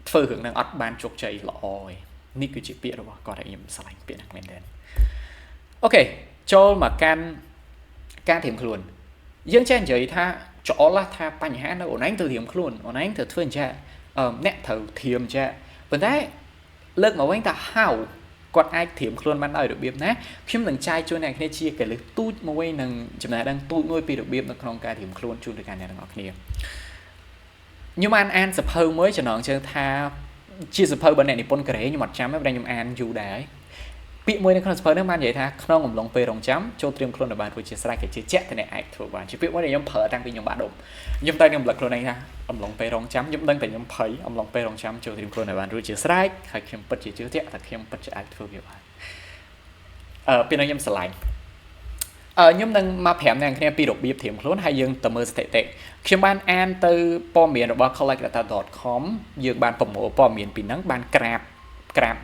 ធ្វើរឿងនឹងអត់បានជោគជ័យល្អទេនេះគឺជាពាក្យរបស់គាត់ដែលខ្ញុំឆ្លាញ់ពាក្យហ្នឹងមែនទេអូខេចូលមកកាន់ការត្រៀមខ្លួនយើងចេះនិយាយថាច្អល់ថាបញ្ហានៅអូនឯងត្រូវត្រៀមខ្លួនអូនឯងត្រូវធ្វើអញ្ចឹងអ្នកត្រូវត្រៀមអញ្ចឹងប៉ុន្តែលើកមកវិញថា how គាត់អាចត្រៀមខ្លួនបានដោយរបៀបណាខ្ញុំនឹងចែកជូនអ្នកគ្នាជាកលឹះទូចមួយនឹងចំណេះដឹងទូចមួយពីរបៀបនៅក្នុងការត្រៀមខ្លួនជូនទៅកាន់អ្នកទាំងអស់គ្នាខ្ញុំអានសភៅមួយចំណងជើងថាជាសភៅរបស់អ្នកនិពន្ធកូរ៉េខ្ញុំអត់ចាំទេតែខ្ញុំអានយូរដែរពាក្យមួយនៅក្នុងសភៅនេះបាននិយាយថាក្នុងអំឡុងពេលរងចាំចូលត្រៀមខ្លួនឲ្យបានរួចជាស្រេចគេជាជាក់តែអ្នកអាចធ្វើបានជាពាក្យមួយដែលខ្ញុំប្រើតាំងពីខ្ញុំបាក់ដុំខ្ញុំតែខ្ញុំរំលឹកខ្លួនឯងថាអំឡុងពេលរងចាំខ្ញុំដឹងតែខ្ញុំភ័យអំឡុងពេលរងចាំចូលត្រៀមខ្លួនឲ្យបានរួចជាស្រេចហើយខ្ញុំពិតជាជឿជាក់ថាខ្ញុំពិតជាអាចធ្វើវាបានពេលនេះខ្ញុំឆ្លាញ់ខ្ញុំនឹងមកប្រាប់អ្នកគ្នាពីរបៀបត្រៀមខ្លួនហើយយើងទៅមើលស្ថិតិខ្ញុំបានអានទៅព័ត៌មានរបស់ collectdata.com យើងបានប្រមូលព័ត៌មានពីហ្នឹងបានក្រាប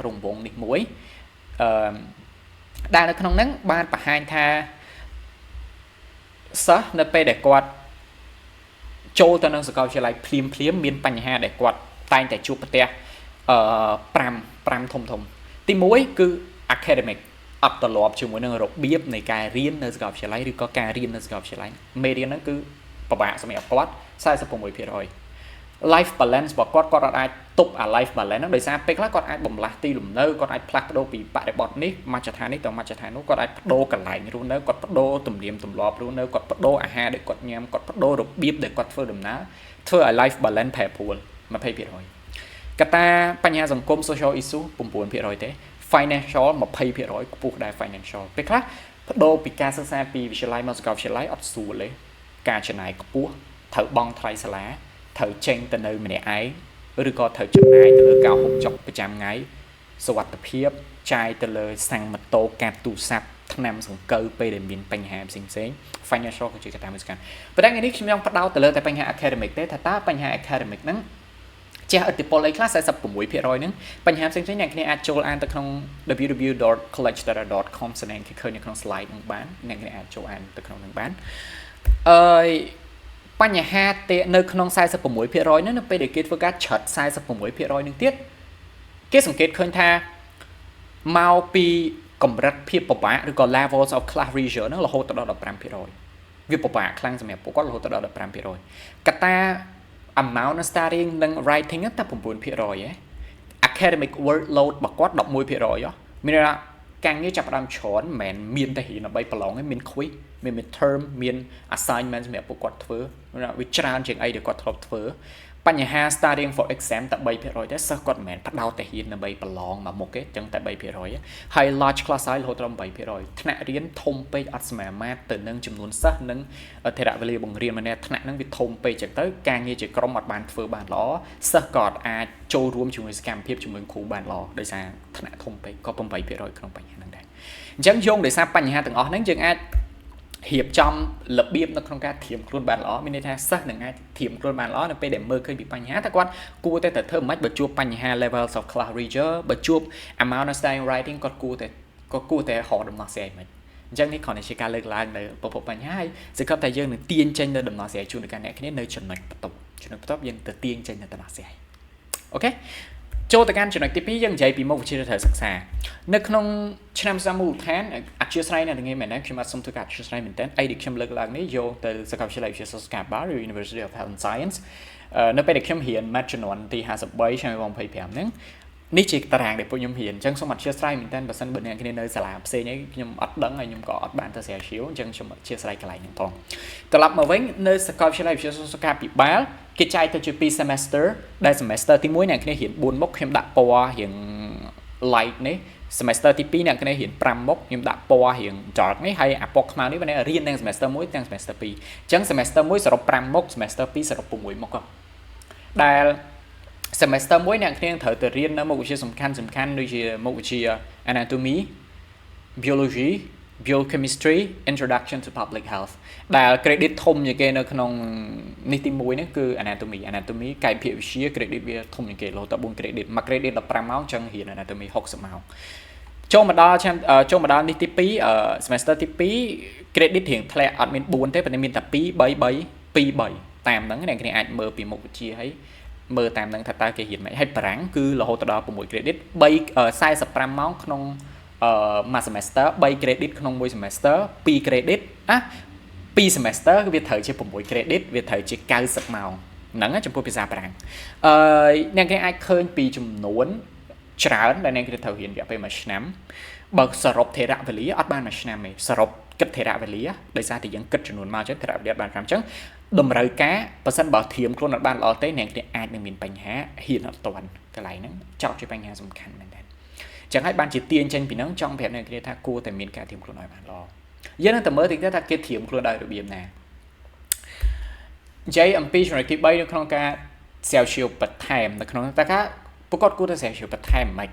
រង្វង់នេះមួយដែលនៅក្នុងហ្នឹងបានបង្ហាញថាសិស្សនៅពេលដែលគាត់ចូលទៅនឹងសាកលវិទ្យាល័យភ្លាមមានបញ្ហាដែលគាត់តែងតែជួបប្រទះ5ធំទី1គឺ academic អត់ត្រឡប់ជាមួយនឹងរបៀបនៃការរៀននៅសាកលវិទ្យាល័យឬក៏ការរៀននៅសាកលវិទ្យាល័យមេរៀនហ្នឹងគឺពិបាកសម្រាប់គាត់ 46% life balance របស់គាត់អត់អាចទប់អា life balance ហ្នឹងដោយសារពេលខ្លះគាត់អាចបំលាស់ទីលំនៅគាត់អាចផ្លាស់ប្ដូរពីបរិបទនេះមជ្ឈដ្ឋាននេះទៅមជ្ឈដ្ឋាននោះគាត់អាចប្ដូរកន្លែងរស់នៅគាត់ប្ដូរទំនៀមទម្លាប់រស់នៅគាត់ប្ដូរអាហារដែលគាត់ញ៉ាំគាត់ប្ដូររបៀបដែលគាត់ធ្វើដំណើរធ្វើឲ្យ life balance ប្រែប្រួល 20% កត្តាបញ្ហាសង្គម social issue 9% ទេ financial 20% ខ្ពស់ដែរ financial ពេលខ្លះប្ដូរពីការសិក្សាពីវិទ្យាល័យមកសាកលវិទ្យាល័យអត់ស្រួលទេការចំណាយខ្ពស់ត្រូវបង់ថ្លៃសាលាត្រូវចេញទៅនៅម្នាក់ឯងឬក៏ត្រូវចំណាយទៅលើការហូបចុកប្រចាំថ្ងៃសុវត្ថិភាពចាយទៅលើសាំងម៉ូតូកាត់ទូរស័ព្ទថ្នាំសង្កូវពេលដែលមានបញ្ហាផ្សេង financial គឺជាកត្តាមួយសំខាន់ប៉ុន្តែថ្ងៃនេះខ្ញុំចង់ផ្ដោតទៅលើតែបញ្ហា academic ទេថាតើបញ្ហា academic ហ្នឹងជះឥទ្ធិពលអីខ្លះ 46% ហ្នឹងបញ្ហាផ្សេងៗអ្នកគ្នាអាចចូលអានទៅក្នុង www.collectdata.com ស្នែងគេឃើញនៅក្នុង slide ហ្នឹងបានអ្នកគ្នាអាចចូលអានទៅក្នុងហ្នឹងបានបញ្ហាទេនៅក្នុង 46% ហ្នឹងនៅពេលដែលគេធ្វើការឆិត 46% ហ្នឹងទៀតគេសង្កេតឃើញថាមកពីកម្រិតភាពពិបាកឬក៏ levels of class region ហ្នឹងរហូតដល់ 15% វាពិបាកខ្លាំងសម្រាប់ពួកគាត់រហូតដល់ 15% កត្តា amount of studying និង writing តែ 9% academic workload របស់គាត់ 11% មានន័យថាការងារចាប់ផ្ដើមច្រើនមិនមែនមានតែរៀនដើម្បីប្រឡងទេមាន quiz មាន midterm មាន assignment សម្រាប់ពួកគាត់ធ្វើវាច្រើនជាងអីដែលគាត់ធ្លាប់ធ្វើបញ្ហា studying for exam តែ 3% ទេសិស្សគាត់មិនមែនផ្ដោតតែរៀនដើម្បីប្រឡងមកមុខទេចឹងតែ 3% ហើយ large class size រហូតដល់ 8% ថ្នាក់រៀនធំពេកអត់សមាមាត្រទៅនឹងចំនួនសិស្សនិងថេរវេលាបង្រៀនម្នាក់ថ្នាក់ហ្នឹងវាធំពេកចឹងទៅការងារជាក្រុមអត់បានធ្វើបានល្អសិស្សក៏អត់អាចចូលរួមជាមួយសកម្មភាពជាមួយគ្រូបានល្អដោយសារថ្នាក់ធំពេកក៏ 8% ក្នុងបញ្ហាហ្នឹងដែរអញ្ចឹងយោងដោយសារបញ្ហាទាំងអស់ហ្នឹងយើងអាចរៀបចំរបៀបនៅក្នុងការត្រៀមខ្លួនបានល្អមានន័យថាសិស្សនឹងអាចត្រៀមខ្លួនបានល្អនៅពេលដែលមើលឃើញពីបញ្ហាតែគាត់គួរតែធ្វើមិនបើជួបបញ្ហា levels of class region បើជួប amount of studying writing គាត់គួរតែរកដំណោះស្រាយមិនអញ្ចឹងនេះគ្រាន់តែជាការលើកឡើងនៅប្រភពបញ្ហាហើយសង្ឃឹមថាយើងនឹងទាញចេញនៅដំណោះស្រាយជូនដល់អ្នកគ្នានៅចំណុចបន្ទាប់យើងទៅទាញចេញនៅដំណោះស្រាយអូខេ ចូលទៅកាន់ចំណុចទី2យើងនិយាយពីមុខវិជ្ជាត្រូវសិក្សានៅក្នុងឆ្នាំសាមូលដ្ឋានអធិស្ឋាននៅថ្ងៃមែនខ្ញុំអត់សុំធ្វើការអធិស្ឋានមែនតើអីដែលខ្ញុំលើកឡើងនេះយកទៅសាកលវិទ្យាល័យវិទ្យាសាស្ត្រ Scarborough University of Health and Science នៅពេលដែលខ្ញុំរៀន Math ចំនួនទី53ឆ្នាំ2025ហ្នឹងនេះជាតារាងដែលពួកខ្ញុំរៀនអញ្ចឹងសូមអធិស្ឋានមែនតើបើសិនបើអ្នកគ្នានៅសាលាផ្សេងអីខ្ញុំអត់ដឹងហើយខ្ញុំក៏អត់បានទៅស្រាវជ្រាវអញ្ចឹងខ្ញុំអធិស្ឋានកន្លែងហ្នឹងផងត្រឡប់មកវិញនៅសាកលវិទ្យាល័យវិទ្យាសាស្ត្រសុខាភិបាលគេចែកទៅជា2 semester ដែល semester ទី1អ្នកគ្នារៀន4មុខខ្ញុំដាក់ពណ៌រៀង light នេះ semester ទី2អ្នកគ្នារៀន5មុខខ្ញុំដាក់ពណ៌រៀង dark នេះហើយអាពណ៌ខ្មៅនេះបានរៀនទាំង semester 1ទាំង semester 2អញ្ចឹង semester 1សរុប5មុខ semester 2សរុប6មុខដែល semester 1អ្នកគ្នាត្រូវទៅរៀននៅមុខវិជ្ជាសំខាន់ដូចជាមុខវិជ្ជា anatomy biology biochemistry introduction to public health ដែល credit ធំជាងគេនៅក្នុងនេះទី1នេះគឺ anatomy កាយភាគវិទ្យា credit វាធំជាងគេរហូតដល់4 credit មួយ credit 15ម៉ោងចឹងរៀន anatomy 60ម៉ោងចូលមកដល់នេះទី2 semester ទី2 credit រៀងធ្លាក់អត់មាន4ទេប៉ុន្តែមានតែ2 3 តាមហ្នឹងអ្នកគ្នាអាចមើលពីមុខវិជ្ជាហើយមើលតាមហ្នឹងថាតើគេរៀនមិនហើយបារាំងគឺរហូតដល់6 credit 45ម៉ោងក្នុងមួយ semester 3 credit ក្នុងមួយ semester 2 credit 2 semester វាត្រូវជា6 credit វាត្រូវជា90ម៉ោងហ្នឹងចំពោះភាសាបារាំងអ្នកគេអាចឃើញពីចំនួនច្រើនដែលអ្នកគេត្រូវរៀនរយៈពេល1ឆ្នាំបើសរុបថេរវេលាអត់បាន1ឆ្នាំទេសរុបគិតថេរវេលាដោយសារតែយើងគិតចំនួនមកចឹងថេរវេលាបាន5អញ្ចឹងតម្រូវការបើសិនបើធៀមខ្លួនអត់បានល្អទេអ្នកគេអាចនឹងមានបញ្ហាហ៊ានអត់ទាន់កន្លែងហ្នឹងចោតជាបញ្ហាសំខាន់មែនតើចឹងហើយបានជាទាញចេញពីហ្នឹងចង់ប្រាប់អ្នកគ្នាថាគួរតែមានការធៀមខ្លួនឲ្យបានល្អយើងនឹងទៅមើលតិចទៅថាគេធៀមខ្លួនដោយរបៀបណានិយាយអំពីចំណុចទី3នៅក្នុងការស្រាវជ្រាវបន្ថែមនៅក្នុងតើថាប្រកបគួរតែស្រាវជ្រាវបន្ថែមមិន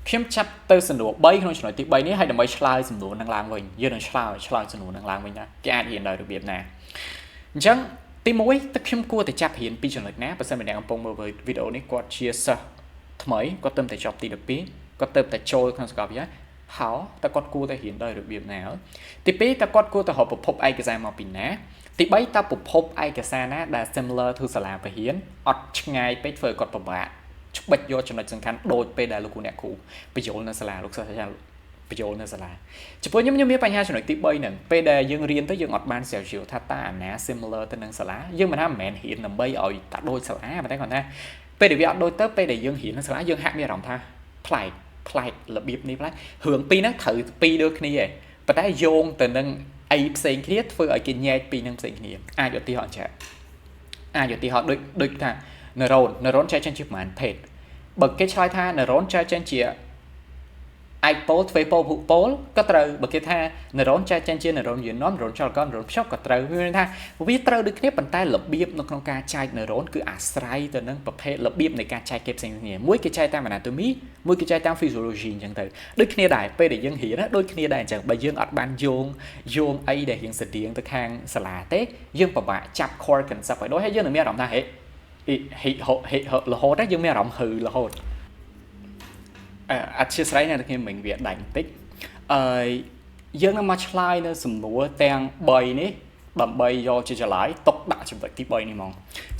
ខ្ញុំចាប់ទៅសំណួរ3ក្នុងចំណុចទី3នេះហើយដើម្បីឆ្លើយសំណួរនឹងឡើងវិញយើងនឹងឆ្លើយសំណួរនឹងឡើងវិញណាគេអាចរៀនដោយរបៀបណាអញ្ចឹងទី1ទឹកខ្ញុំគួរតែចាប់រៀនពីចំណុចណាបើសិនជាអ្នកកំពុងមើលវីដេអូនេះគាត់ជាសិស្សថ្មីគាត់ទៅតែចប់ទី12គាត់ទៅតែចូលក្នុងសាកលវិទ្យាល័យហើយតើគាត់គួរតែរៀនដោយរបៀបណាទី2តើគាត់គួរតែរកប្រភពឯកសារមកពីណាទី3តើប្រភពឯកសារណាដែល similar to សាលាបរិញ្ញាអត់ឆ្ងាយពេកធ្វើឲ្យគាត់ពិបាកច្បិចយកចំណុចសំខាន់ដូចពេលដែលលោកគ្រូអ្នកគ្រូបញ្យល់នៅសាលាលោកសិស្សអាចារ្យបញ្យល់នៅសាលាចំពោះខ្ញុំមានបញ្ហាចំណុចទី3ហ្នឹងពេលដែលយើងរៀនទៅយើងអត់បានស្រាវជ្រាវថាតើអាណា similar ទៅនឹងសាលាយើងមិនថាមិនមែនរៀនដើម្បីឲ្យតាដូចសាលាប៉ុន្តែគាត់ថាពេលដែលវាអត់ដូចទៅពេលដែលយើងរៀននៅសាលាយើងហាក់មានអារម្មណ៍ថាប្លែករបៀបនេះប្លែករឿងពីរហ្នឹងត្រូវពីរដូចគ្នាឯងប៉ុន្តែយោងទៅនឹងអីផ្សេងគ្នាធ្វើឲ្យគេញែកពីរហ្នឹងផ្សេងគ្នាអាចឧទាហរណ៍ដូចថា neuron ចែកចេញជាប្រមាណភេទបើគេឆ្លើយថា neuron ចែកចេញជា ipole ទ្វេប៉ូប៉ូលក៏ត្រូវបើគេថា neuron ចែកចេញជា neuron union neuron ចលករ neuron ភ្ជាប់ក៏ត្រូវមានថាវាត្រូវដូចគ្នាប៉ុន្តែរបៀបនៅក្នុងការចែក neuron គឺអាស្រ័យទៅនឹងប្រភេទរបៀបនៃការចែកគេផ្សេងគ្នាមួយគេចែកតាម anatomy មួយគេចែកតាម physiology អញ្ចឹងទៅដូចគ្នាដែរពេលដែលយើងរៀនដូចគ្នាដែរអញ្ចឹងបើយើងអត់បានយោងអីដែលរៀងស្តៀងទៅខាងសាលាទេយើងពិបាកចាប់ core concept ឲ្យដូចហើយយើងនឹងមានអារម្មណ៍ថាហេរហូតតែយើងមានអារម្មណ៍ហឺរហូតអធិស្ឋានអ្នកគ្នាមិញវាដាច់បន្តិចយើងនឹងមកឆ្លើយនៅសំណួរទាំង3នេះដើម្បីយកជាចលាយຕົកដាក់ចំណុចទី3នេះហ្មង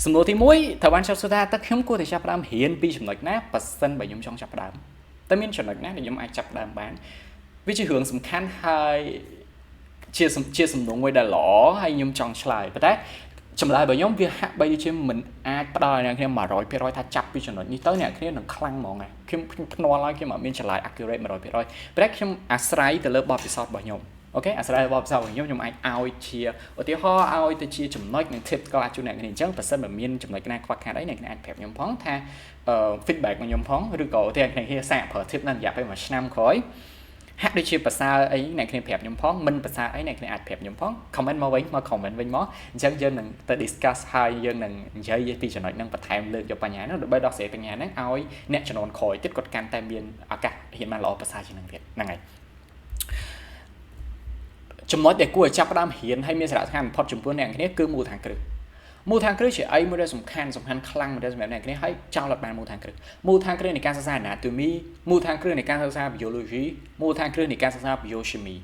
សំណួរទី1ត្រូវបានចាប់សួរថាតើខ្ញុំគួរតែចាប់ផ្ដើមរៀនពីចំណុចណាប៉ះសិនបើខ្ញុំចង់ចាប់ផ្ដើមតើមានចំណុចណាដែលខ្ញុំអាចចាប់ផ្ដើមបានវាជារឿងសំខាន់ហើយជាសំណួរមួយដែលល្អហើយខ្ញុំចង់ឆ្លើយប៉ុន្តែចម្លើយរបស់ខ្ញុំវាហាក់បីដូចជាមិនអាចផ្ដល់ឲ្យអ្នកគ្នា 100% ថាចាប់ពីចំណុចនេះទៅអ្នកគ្នានឹងខ្លាំងហ្មងខ្ញុំភ្នាល់ឲ្យខ្ញុំអត់មានចម្លើយ accurate 100%ប៉ុន្តែខ្ញុំអាស្រ័យទៅលើបទពិសោធន៍របស់ខ្ញុំអូខេអាស្រ័យលើបទពិសោធន៍របស់ខ្ញុំអាចឲ្យជាឧទាហរណ៍ឲ្យទៅជាចំណុចនិង tips ក៏អាចជួយអ្នកគ្នាអញ្ចឹងបើសិនបើមានចំណុចណាខ្វះខាតអីអ្នកគ្នាអាចប្រាប់ខ្ញុំផងថា feedback មកខ្ញុំផងឬក៏ឧទាហរណ៍អ្នកគ្នាសាកប្រើ tip នៅរយៈពេល1ឆ្នាំក្រោយហាក់ដូចជាប្រសើរអីអ្នកគ្នាប្រាប់ខ្ញុំផងមិនប្រសើរអីអ្នកគ្នាអាចប្រាប់ខ្ញុំផង comment មកវិញមក comment វិញមកអញ្ចឹងយើងនឹងទៅ discuss ហើយយើងនឹងនិយាយពីចំណុចហ្នឹងបន្ថែមលើកយកបញ្ហាហ្នឹងដើម្បីដោះស្រាយបញ្ហាហ្នឹងឲ្យអ្នកជំនាន់ក្រោយទៀតគាត់កាន់តែមានឱកាសហ៊ានបានល្អប្រសើរជាងហ្នឹងទៀតហ្នឹងហើយចំណុចដែលគួរឲ្យចាប់ផ្ដើមរៀនហើយមានសារៈសំខាន់បំផុតចំពោះអ្នកគ្នាគឺមូលដ្ឋានគ្រឹះជាអីមួយដែលសំខាន់ខ្លាំងមួយដែលសម្រាប់អ្នកគ្នាហើយចោលអត់បានមូលដ្ឋានគ្រឹះនៃការសិក្សា anatomy មូលដ្ឋានគ្រឹះនៃការសិក្សា biology មូលដ្ឋានគ្រឹះនៃការសិក្សា biochemistry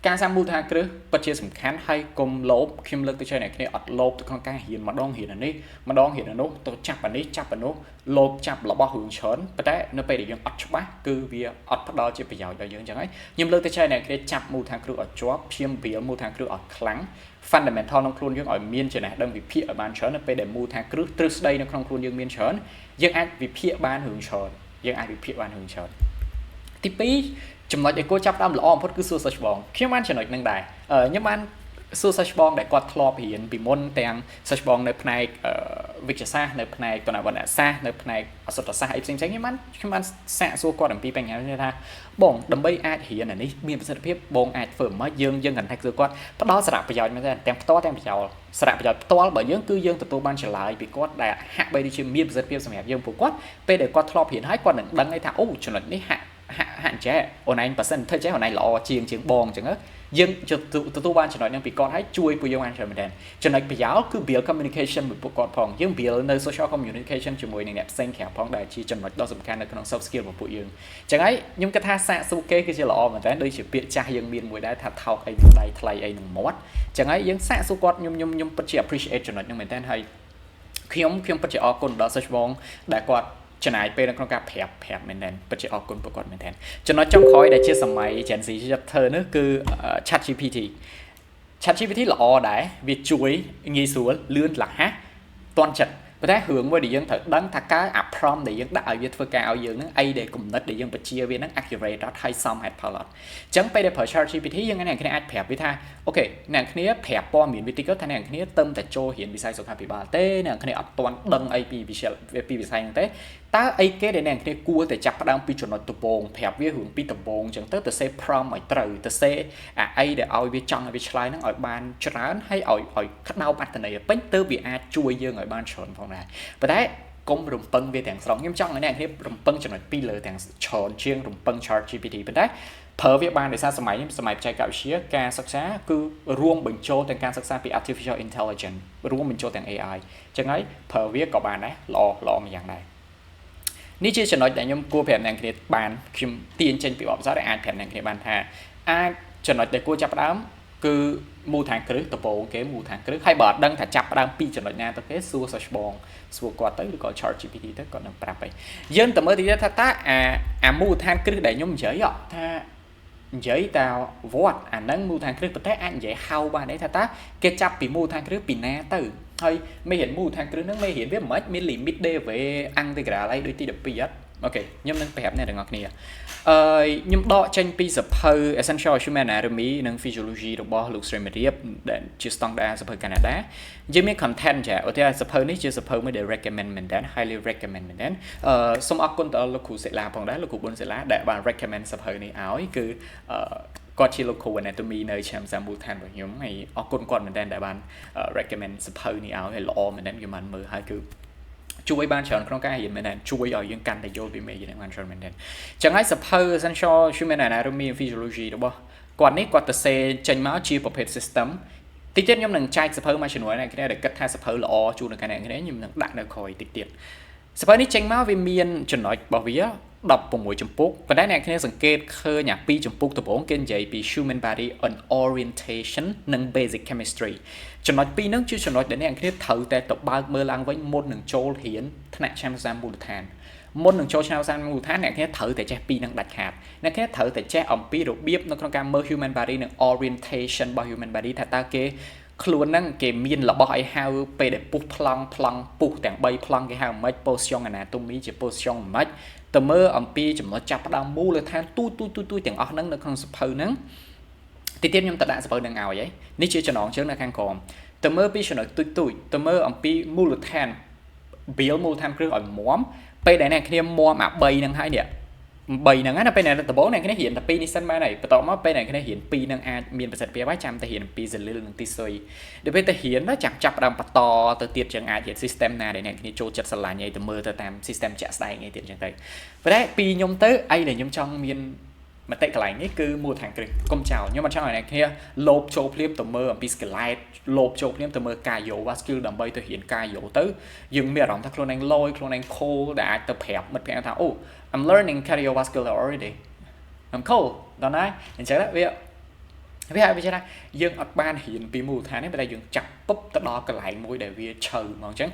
ការសាមមូលដ្ឋានគ្រឹះពិតជាសំខាន់ហើយកុំលោបខ្ញុំលើកទៅអ្នកគ្នាអត់លោបទៅក្នុងការរៀនម្ដងរៀននេះម្ដងរៀននោះទៅចាប់អានេះចាប់អានោះលោបចាប់របស់រឿងច្រើនប៉ុន្តែនៅពេលដែលយើងអត់ច្បាស់គឺវាអត់ផ្ដល់ជាប្រយោជន៍ដល់យើងអញ្ចឹងហើយខ្ញុំលើកទៅអ្នកគ្នាចាប់មូលដ្ឋានគ្រឹះឲ្យជាប់ព្យាយាមមូលដ្ឋានគ្រឹះឲ្យខ្លាំង fundamental ក្នុងខ្លួនយើងឲ្យមានចំណេះដឹងវិភាគឲ្យបានច្រើននៅពេលដែលមូលដ្ឋានគ្រឹះទ្រឹស្ដីនៅក្នុងខ្លួនយើងមានច្រើនយើងអាចវិភាគបានរឿងច្រើនទី2ចំណុចដែលគួរចាប់ផ្ដើមល្អបំផុតគឺសួរសិស្សច្បងខ្ញុំបានចំណុចហ្នឹងដែរខ្ញុំបានសួរសិស្សច្បងដែលគាត់ធ្លាប់រៀនពីមុនទាំងសិស្សច្បងនៅផ្នែកវិទ្យាសាស្ត្រនៅផ្នែកបណ្ណាវណ្ណសាស្ត្រនៅផ្នែកអក្សរសាស្ត្រអីផ្សេងៗខ្ញុំបានសាកសួរគាត់អំពីបញ្ហានេះថាបងដើម្បីអាចរៀនអានេះមានប្រសិទ្ធភាពបងអាចធ្វើមិនយើង contact សួរគាត់ផ្ដល់សារៈប្រយោជន៍មែនទេទាំងផ្ទាល់ទាំងបញ្ចូលសារៈប្រយោជន៍ផ្ទាល់បើយើងគឺយើងទទួលបានចម្លើយពីគាត់ដែលហាក់បីដូចជាមានប្រសិទ្ធភាពសម្រាប់យើងពួកគាត់ពេលដែលគាត់ធ្លាប់រៀនហើយគាត់នឹងដឹងថាអូចំណុចនេះហាក់ចេះអូនឯងប៉ះសិនធ្វើចេះអូនឯងល្អជាងបងអញ្ចឹងយើងទទួលបានចំណុចហ្នឹងពីគាត់ហើយជួយពួកយើងបានច្រើនមែនទែនចំណុចប្រយោលគឺ build communication មួយពួកគាត់ផងយើង build នៅ social communication ជាមួយនឹងអ្នកផ្សេងក្រៅផងដែលជាចំណុចដ៏សំខាន់នៅក្នុង soft skill របស់ពួកយើងអញ្ចឹងហើយខ្ញុំគិតថាសាកសួរគេគឺជាល្អមែនទែនដូចជាពាក្យចាស់យើងមានមួយដែរថាថោកអីនឹងដៃថ្លៃអីនឹងមាត់អញ្ចឹងហើយយើងសាកសួរគាត់ខ្ញុំពិតជា appreciate ចំណុចហ្នឹងមែនទែនហើយខ្ញុំពិតជាអរគុណដល់សិស្សបងដែលគាត់ចំណាយពេលនៅក្នុងការប្រាប់មែនទែនពិតជាអរគុណពួកគាត់មែនទែនចំណុចចុងក្រោយដែលជាសម័យ Gen Z ចិត្តធ្វើនោះគឺ ChatGPT ល្អដែរវាជួយងាយស្រួលលឿនរហ័សទាន់ចិត្តប៉ុន្តែរឿងមួយដែលយើងត្រូវដឹងថាការ prompt ដែលយើងដាក់ឲ្យវាធ្វើការឲ្យយើងហ្នឹងអីដែលគំនិតដែលយើងបញ្ជាវាហ្នឹង accurate អត់ហើយសមហេតុផលអត់អញ្ចឹងពេលដែលប្រើ ChatGPT យើងអ្នកគ្នាអាចប្រាប់វាថាអូខេអ្នកគ្នាប្រាប់ព័ត៌មានវិទ្យាថាអ្នកគ្នាទៅតែចូលរៀនវិស័យសុខាភិបាលទេអ្នកគ្នាអត់ទាន់ដឹងអីពីវិស័យហ្នឹងទេតើអីគេដែលអ្នកគ្នាគួរតែចាប់ផ្ដើមពីចំណុចដំបូងប្រាប់វារឿងពីដំបូងអញ្ចឹងទៅសេ prompt ឲ្យត្រូវទៅសេអីដែលឲ្យវាចង់ឲ្យវាឆ្លើយហ្នឹងឲ្យបានច្រើនហើយឲ្យក្តោបអត្ថន័យពេញទៅវាអាចជួយយើងឲ្យបានច្រើនផងដែរប៉ុន្តែកុំរំពឹងវាទាំងស្រុងខ្ញុំចង់ឲ្យអ្នកគ្នារំពឹងចំណុចពីរលើទាំងច្រើនជាងរំពឹង ChatGPT ប៉ុន្តែប្រើវាបានដោយសារសម័យបច្ចេកវិទ្យាការសិក្សាគឺរួមបញ្ចូលទាំងការសិក្សាពី artificial intelligence រួមបញ្ចូលទាំង AI អញ្ចឹងហើយប្រើវាក៏បានដែរល្អម្យ៉ាងដែរនេះជាចំណុចដែលខ្ញុំគួរប្រាប់អ្នកគ្នាបានខ្ញុំទាញចេញពីបទពិសោធន៍ដែលអាចប្រាប់អ្នកគ្នាបានថាអាចចំណុចដែលគួរចាប់ផ្ដើមគឺមូលដ្ឋានគ្រឹះដំបូងគេមូលដ្ឋានគ្រឹះហើយបើអត់ដឹងថាចាប់ផ្ដើមពីចំណុចណាទៅគេសួរសិស្សបងសួរគាត់ទៅឬក៏ ChatGPT ទៅគាត់នឹងប្រាប់ហើយយើងទៅមើលទីថាតើអាមូលដ្ឋានគ្រឹះដែលខ្ញុំនិយាយថានិយាយតើវត្តអាហ្នឹងមូលដ្ឋានគ្រឹះប៉ុន្តែអាចនិយាយហៅបានទេថាតើគេចាប់ពីមូលដ្ឋានគ្រឹះពីណាទៅហើយមេរៀនមូលដ្ឋានគ្រឹះហ្នឹងមេរៀនវាមិនមាន limit DV integral អីដូចទី12អត់អូខេខ្ញុំនឹងប្រាប់អ្នកទាំងអស់គ្នាខ្ញុំដកចេញពីសភៅ Essential Human Anatomy និង Physiology របស់លោកស្រីមេរៀបដែលជា standard សភៅកាណាដាយើងមាន content ចាឧទាហរណ៍សភៅនេះជាសភៅមួយដែល recommend មែនតើ highly recommend មែនតើសូមអរគុណដល់លោកគ្រូសិលាផងដែរលោកគ្រូប៊ុនសិលាដែលបាន recommend សភៅនេះឲ្យគឺគាត់ជាលោកគ្រូ anatomy នៅឆ្នាំសាមូលដ្ឋានរបស់ខ្ញុំហើយអរគុណគាត់មែនតើដែលបាន recommend សភៅនេះឲ្យហើយល្អមែនតើខ្ញុំបានមើលហើយគឺជួយបានច្រើនក្នុងការរៀនមែនទេជួយឲ្យយើងកាន់តែយល់ពីមេរៀនហ្នឹងបានច្រើនមែនទេចឹងហើយសភៅ Essential Human Anatomy and Physiology របស់គាត់នេះគាត់ទៅសេចេញមកជាប្រភេទ system តិចទៀតខ្ញុំនឹងចែកសភៅមួយចំនួនអ្នកគ្នាដែលគិតថាសភៅល្អជូនដល់អ្នកគ្នាខ្ញុំនឹងដាក់នៅក្រោយតិចទៀតសភៅនេះចេញមកវាមានចំណុចរបស់វា16ជំពូកប៉ុន្តែអ្នកគ្នាសង្កេតឃើញ2ជំពូកដំបូងគេនិយាយពី human body and orientation និង basic chemistry ចំណុច2ហ្នឹងជាចំណុចដែលអ្នកគ្នាត្រូវតែទៅបើកមើលឡើងវិញមុននឹងចូលរៀនថ្នាក់ឆ្នាំសាមូលដ្ឋានមុននឹងចូលឆ្នាំសាមូលដ្ឋានអ្នកគ្នាត្រូវតែចេះ2ហ្នឹងដាច់ខាតអ្នកគ្នាត្រូវតែចេះអំពីរបៀបនៅក្នុងការមើល human body និង orientation របស់ human body ថាតើគេខ្លួនហ្នឹងគេមានរបស់អីហៅពេលដែលពុះប្លង់ពុះទាំង3ប្លង់គេហៅមិន position anatomy ជា position មិនទៅមើលអំពីចំណុចចាប់ផ្ដើមមូលដ្ឋានទូទាំងអស់ហ្នឹងនៅក្នុងសភៅហ្នឹងទីទៀតខ្ញុំទៅដាក់សភៅហ្នឹងឲ្យហីនេះជាចំណងជើងនៅខាងក្រោមទៅមើលពីចំណុចទូចទៅមើលអំពីមូលដ្ឋាន build មូលដ្ឋានគ្រឹះឲ្យមាំពេលដែលអ្នកគ្នាមាំអា3ហ្នឹងហើយនេះ3ហ្នឹងណាពេលដែលដំបូងអ្នកគ្នារៀនតែ2នេះសិនបានហើយបន្ទាប់មកពេលអ្នកគ្នារៀន2ហ្នឹងអាចមានប្រសិទ្ធភាពហើយចាំតែរៀនពីសលិលនិងទីសុយដល់ពេលទៅរៀនទៅចាប់ផ្ដើមបន្តទៅទៀតចឹងអាចរៀន system ណាដែលអ្នកគ្នាចូលចិត្តស្រឡាញ់អីទៅមើលទៅតាម system ជាក់ស្ដែងអីទៀតចឹងទៅប៉ុន្តែពីខ្ញុំទៅអីដែលខ្ញុំចង់មានមតិកន្លែងនេះគឺមូលដ្ឋានគ្រឹះកុំចោលខ្ញុំអត់ចង់ឲ្យអ្នកគ្នាលោបចូលភ្លាមទៅមើលអំពី skelet លោបចូលភ្លាមទៅមើល cardiovascular ដើម្បីទៅរៀន cardio ទៅយើងមានអារម្មណ៍ថាខ្លួនឯងលយខ្លួនឯងខូលដែលអាចទៅប្រាប់មិត្តភក្តិថាអូ I'm learning cardiovascular already I'm cool ដល់ណាអញ្ចឹងវា វាហើយវាថាយើងអត់បានរៀនពីមូលដ្ឋាននេះតែយើងចាប់ពុបទៅដល់កន្លែងមួយដែលវាឈើហ្មងអញ្ចឹង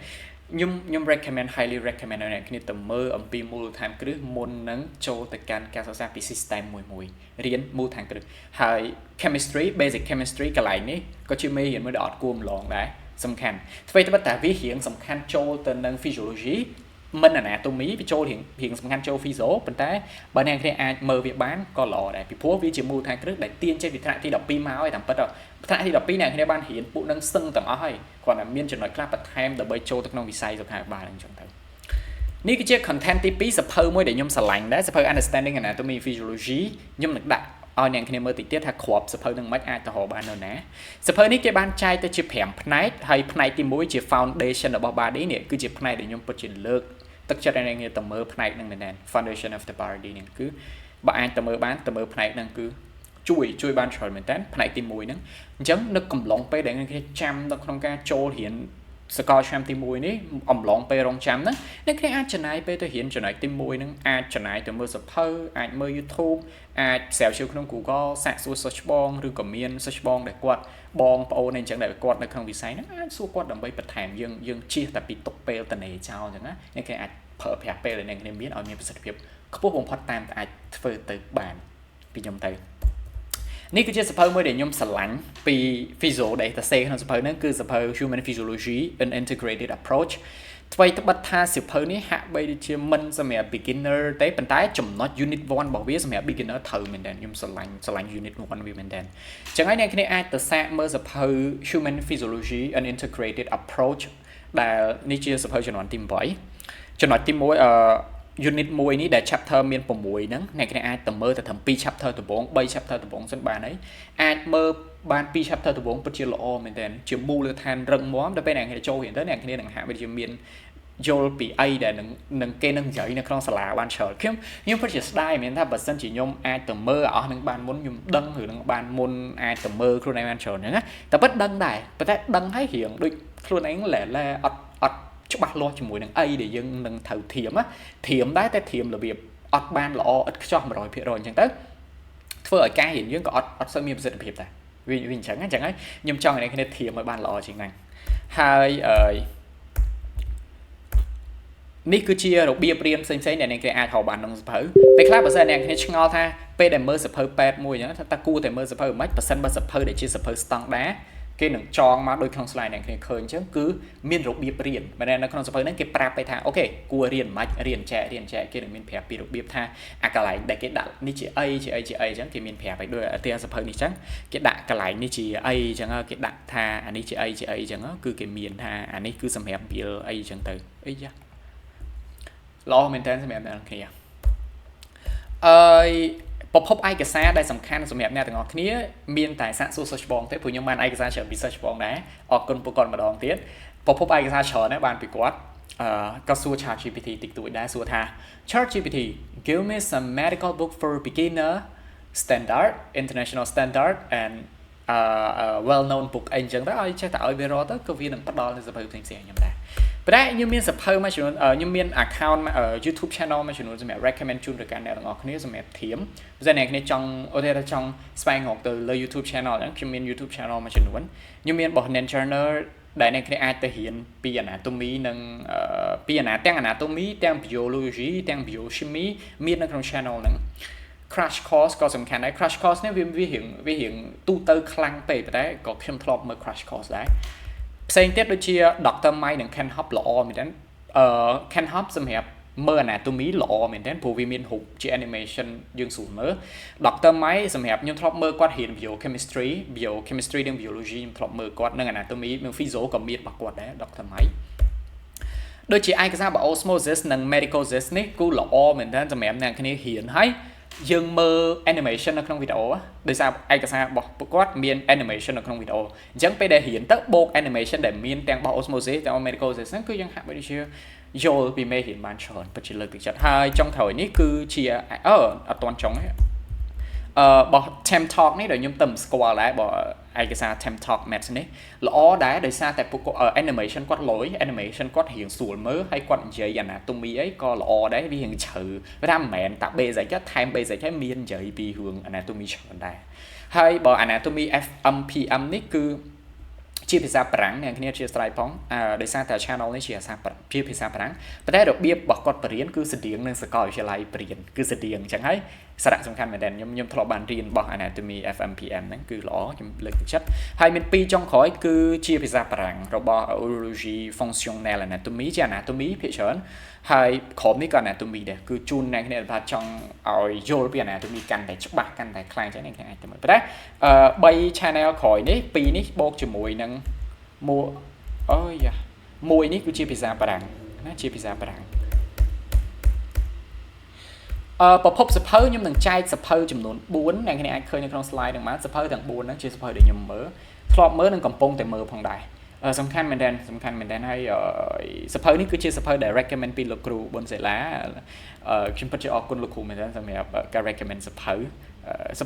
ខ្ញុំ recommend highly recommend អ្នកគ្នាទៅមើលអំពីមូលដ្ឋានគ្រឹះមុននឹងចូលទៅកាន់ការសិក្សាពី system មួយរៀនមូលដ្ឋានគ្រឹះហើយ chemistry basic chemistry កន្លែងនេះក៏ជាមេរៀនមួយដែលអត់គួរម្លងដែរសំខាន់អ្វីត្បិតតែវារៀងសំខាន់ចូលទៅនឹង physiology មិន anatomy វាចូលរៀងសំខាន់ចូល physio ប៉ុន្តែបើអ្នកគ្នាអាចមើលវាបានក៏ល្អដែរពីព្រោះវាជាមូលដ្ឋានគ្រឹះដែលទាញចេញពីថ្នាក់ទី12មកហើយតាមពិតថ្នាក់ទី12អ្នកគ្នាបានរៀនពួកនឹងសឹងទាំងអស់ហើយគ្រាន់តែមានចំណុចខ្លះបន្ថែមដើម្បីចូលទៅក្នុងវិស័យសុខាភិបាលអញ្ចឹងទៅនេះគឺជា content ទី2សភៅមួយដែលខ្ញុំស្រឡាញ់ដែរសភៅ Understanding Anatomy Physiology ខ្ញុំនឹងដាក់ឲ្យអ្នកគ្នាមើលតិចទៀតថាគ្រាប់សភៅនឹងមិនអាចទៅរកបាននៅណាសភៅនេះគេបានចែកទៅជា5ផ្នែកហើយផ្នែកទី1ជា foundation របស់ body នេះគឺជាផ្នែកដែលខ្ញុំពិតជាលើកទឹកចិត្តឲ្យអ្នកគ្នាទៅមើលផ្នែកហ្នឹងមែន foundation of the body នេះគឺបើអាចទៅមើលបានទៅមើលផ្នែកហ្នឹងគឺជួយបានច្រើនមែនតើផ្នែកទី1ហ្នឹងអញ្ចឹងនៅកំឡុងពេលដែលអ្នកគ្នាចាំនៅក្នុងការចូលរៀនសកលឆ្នាំទី1នេះអំឡុងពេលរងចាំហ្នឹងអ្នកគ្នាអាចចំណាយពេលទៅរៀនចំណុចទី1ហ្នឹងអាចចំណាយទៅមើលសភៅអាចមើល YouTube អាចស្រាវជ្រាវក្នុង Google សាកសួរសិស្សច្បងឬក៏មានសិស្សច្បងដែលគាត់បងប្អូនអីចឹងដែលគាត់នៅក្នុងវិស័យហ្នឹងអាចសួរគាត់ដើម្បីបន្ថែមយើងជៀសតែពីទុកពេលតនេចោលអញ្ចឹងណាអ្នកគ្នាអាចប្រើប្រាស់ពេលដែលអ្នកគ្នាមានឲ្យមានប្រសិទ្ធភាពខ្ពស់បំផុតតាមតែអាចធ្វើទៅបានពីខ្ញុំទៅនេះគឺជាសភៅមួយដែលខ្ញុំស្រឡាញ់ពី physio ដែលទៅសេក្នុងសភៅហ្នឹងគឺសភៅ Human Physiology an Integrated Approach ថ្មីត្បិតថាសភៅនេះហាក់បីដូចជាមិនសម្រាប់ beginner ទេប៉ុន្តែចំណុច unit 1របស់វាសម្រាប់ beginner ត្រូវមែនតើខ្ញុំស្រឡាញ់ unit 1វាមែនតើចឹងហើយអ្នកគ្នាអាចទៅសាកមើលសភៅ Human Physiology an Integrated Approach ដែលនេះជាសភៅចំនួនទី8ចំណុចទី1unit 1នេះដែល chapter មាន6ហ្នឹងអ្នកគ្នាអាចទៅមើលទៅត្រឹម2 chapter ដំបូង3 chapter ដំបូងសិនបានហើយអាចមើលបាន2 chapter ដំបូងពិតជាល្អមែនតើជាមូលដ្ឋានរឹងមាំដល់ពេលអ្នកគ្នាចូលរៀនទៅអ្នកគ្នានឹងហាក់បីជាមានយល់ពីអីដែលនឹងគេនឹងនិយាយនៅក្នុងសាលាបានច្រើនខ្ញុំពិតជាស្ដាយមែនថាបើសិនជាខ្ញុំអាចទៅមើលអស់នឹងបានមុនខ្ញុំដឹងឬនឹងបានមុនអាចទៅមើលខ្លួនឯងបានច្រើនហ្នឹងណាតែពិតដឹងដែរប៉ុន្តែដឹងហើយរៀងដូចខ្លួនឯងលែអត់ច្បាស់លាស់ជាមួយនឹងអីដែលយើងនឹងត្រូវធៀមដែរតែធៀមរបៀបអត់បានល្អឥតខ្ចោះ 100% អញ្ចឹងទៅធ្វើឲ្យការរៀនយើងក៏អត់សូវមានប្រសិទ្ធភាពដែរវាអញ្ចឹងហើយខ្ញុំចង់ឲ្យអ្នកគ្នាធៀមឲ្យបានល្អជាងហ្នឹងហើយនេះគឺជារបៀបរៀនផ្សេងៗដែលអ្នកគ្នាអាចរកបានក្នុងសភៅពេលខ្លះបើសិនអ្នកគ្នាឆ្ងល់ថាពេលដែលមើលសភៅពេទ្យមួយអញ្ចឹងថាតើគួរតែមើលសភៅមិនបើសិនបើសភៅដែលជាសភៅស្តង់ដារគេនឹងចងមកដូចក្នុង slide អ្នកគ្នាឃើញអញ្ចឹងគឺមានរបៀបរៀនមែននៅក្នុងសភៅហ្នឹងគេប្រាប់ទៅថាអូខេគួររៀនមិនរៀនចែកគេនឹងមានប្រាប់ពីរបៀបថាអាកន្លែងដែលគេដាក់នេះជាអីអញ្ចឹងគេមានប្រាប់ឲ្យដូចឧទាហរណ៍សភៅនេះអញ្ចឹងគេដាក់កន្លែងនេះជាអីអញ្ចឹងគេដាក់ថាអានេះជាអីអញ្ចឹងគឺគេមានថាអានេះគឺសម្រាប់វាអីអញ្ចឹងទៅអីយ៉ាល្អមែនតើសម្រាប់អ្នកគ្នាប្រភពឯកសារដែលសំខាន់សម្រាប់អ្នកទាំងអស់គ្នាមានតែសាកសួរសិស្សច្បងទេព្រោះខ្ញុំបានឯកសារច្រើនពីសិស្សច្បងដែរអរគុណពួកគាត់ម្ដងទៀតប្រភពឯកសារច្រើនដែរបានពីគាត់ក៏សួរ ChatGPT តិចតួចដែរសួរថា ChatGPT give me some medical book for beginner standard international standard and well known book អីចឹងទៅឲ្យចេះតែឲ្យវារកទៅក៏វានឹងផ្ដល់នៅសភៅផ្សេងៗខ្ញុំដែរប៉ុន្តែខ្ញុំមានសភៅមួយចំនួនខ្ញុំមាន account YouTube channel មួយចំនួនសម្រាប់ recommend ជូនទៅកាន់អ្នកទាំងអស់គ្នាសម្រាប់ធៀមបើសិនអ្នកគ្នាចង់ស្វែងរកទៅលើ YouTube channel ហ្នឹងខ្ញុំមាន YouTube channel មួយចំនួនខ្ញុំមានរបស់ Nan Channel ដែលអ្នកគ្នាអាចទៅរៀនពី anatomy និងពីទាំង anatomy ទាំង biology ទាំង biochemistry មាននៅក្នុង channel ហ្នឹងcrash course ក៏សំខាន់ដែរ crash course នេះវារៀងទូទៅខ្លាំងពេកប៉ុន្តែក៏ខ្ញុំធ្លាប់មើល crash course ដែរផ្សេងទៀតដូចជា Dr. Mike និង Ken Hop ល្អមែនទេKen Hop សម្រាប់មើល anatomy ល្អមែនទេព្រោះវាមានរូបជា animation យើងស្រួលមើល Dr. Mike សម្រាប់ខ្ញុំធ្លាប់មើលគាត់រៀន biochemistry និង biology ខ្ញុំធ្លាប់មើលគាត់និង anatomy និង physio ក៏មានរបស់គាត់ដែរ Dr. Mike ដូចជាឯកសាររបស់ osmosis និង medicosis នេះគឺល្អមែនទេសម្រាប់អ្នកគ្នារៀនហើយយើងមើល animation នៅក្នុងវីដេអូដោយសារឯកសាររបស់ពួកគាត់មាន animation នៅក្នុងវីដេអូអញ្ចឹងពេលដែលរៀនទៅបូក animation ដែលមានទាំងរបស់ osmosis ទាំង medicosis ហ្នឹងគឺយើងហាក់បីដូចជាយល់ពីមេរៀនបានច្រើនពិតជាលើកទឹកចិត្តហើយចុងក្រោយនេះគឺជាអត់ទាន់ចុងទេ បើ Tem Talk នេះដែលខ្ញុំទៅស្គាល់ដែរបើឯកសារ Tem Talk Max នេះល្អដែរដោយសារតែពួក animation គាត់លយ animation គាត់រៀងស្រួលមើលហើយគាត់និយាយ anatomy អីក៏ល្អដែរវារៀងជ្រៅវាថាមិនមែនតា basic ទេថែម basic ហើយមាននិយាយពីរឿង anatomy ច្រើនដែរហើយបើ anatomy FMPM នេះគឺជាភាសាបារាំងអ្នកគ្នាជាស្រ័យផងដោយសារតែ channel នេះជាភាសាបារាំងប៉ុន្តែរបៀបរបស់គាត់បរៀនគឺស្តៀងនឹងសាកលវិទ្យាល័យបរៀនគឺស្តៀងអញ្ចឹងហើយសារៈសំខាន់មែនតើខ្ញុំធ្លាប់បានរៀនរបស់ anatomy FMPM ហ្នឹងគឺល្អខ្ញុំលើកទឹកចិត្តហើយមាន2ចុងក្រោយគឺជាភាសាបារាំងរបស់ urologie fonctionnelle anatomy ជា anatomy ភាគច្រើនហើយក្រុមនេះក៏ anatomy ដែរគឺជូនអ្នកគ្នាថាចង់ឲ្យយល់ពី anatomy កាន់តែច្បាស់កាន់តែខ្លាំងចឹងអ្នកគ្នាអាចទៅមើលប៉ុន្តែ3 channel ក្រោយនេះ2នេះបូកជាមួយនឹងមួយនេះគឺជាភាសាបារាំងណាជាភាសាបារាំងប្រភពសភៅខ្ញុំនឹងចែកសភៅចំនួន4អ្នកគ្នាអាចឃើញនៅក្នុង slide ហ្នឹងមកសភៅទាំង4ហ្នឹងជាសភៅដែលខ្ញុំមើលធ្លាប់មើលនិងកំពុងតែមើលផងដែរសំខាន់មែនតើហើយសភៅនេះគឺជាសភៅដែល recommend ពីលោកគ្រូប៊ុនសេឡាខ្ញុំពិតជាអរគុណលោកគ្រូមែនតើសម្រាប់ការ recommend ស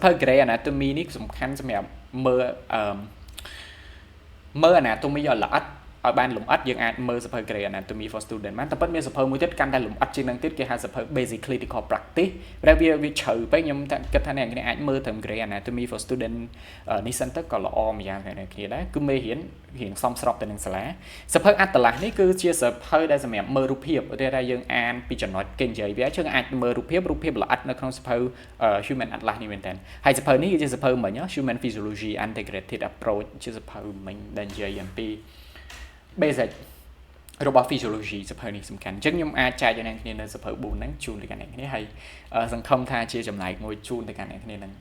ភៅ Grey Anatomy នេះសំខាន់សម្រាប់មើល anatomy ឲ្យល្អិតឲ្យបានលម្អិតយើងអាចមើលសភៅ Grey Anatomy for Student បានតែពិតមានសភៅមួយទៀតកាន់តែលម្អិតជាងនឹងទៀតគេហៅសភៅ Basic Clinical Practice តែវាជ្រៅពេកខ្ញុំគិតថាអ្នកអាចមើលត្រឹម Grey Anatomy for Student នេះសិនទៅក៏ល្អម្យ៉ាងដែរគ្នាដែរគឺមេរៀនសមស្របទៅនឹងសាលាសភៅ Atlas នេះគឺជាសភៅដែលសម្រាប់មើលរូបភាពឧទាហរណ៍យើងអានពីចំណុចគេនិយាយវាយើងអាចមើលរូបភាពល្អិតនៅក្នុងសភៅ Human Atlas នេះមែនតើហើយសភៅនេះគឺជាសភៅមិញ Human Physiology Integrated Approach ជាសភៅមិញដែលនិយាយអំពី basic របស់ physiology សភៅនេះសំខាន់អញ្ចឹងខ្ញុំអាចចែកឲ្យអ្នកគ្នានៅសភៅ4ហ្នឹងជូនទៅកាន់អ្នកគ្នាហើយសង្ឃឹមថាជាចំណែកមួយជូនទៅកាន់អ្នកគ្នាហ្នឹង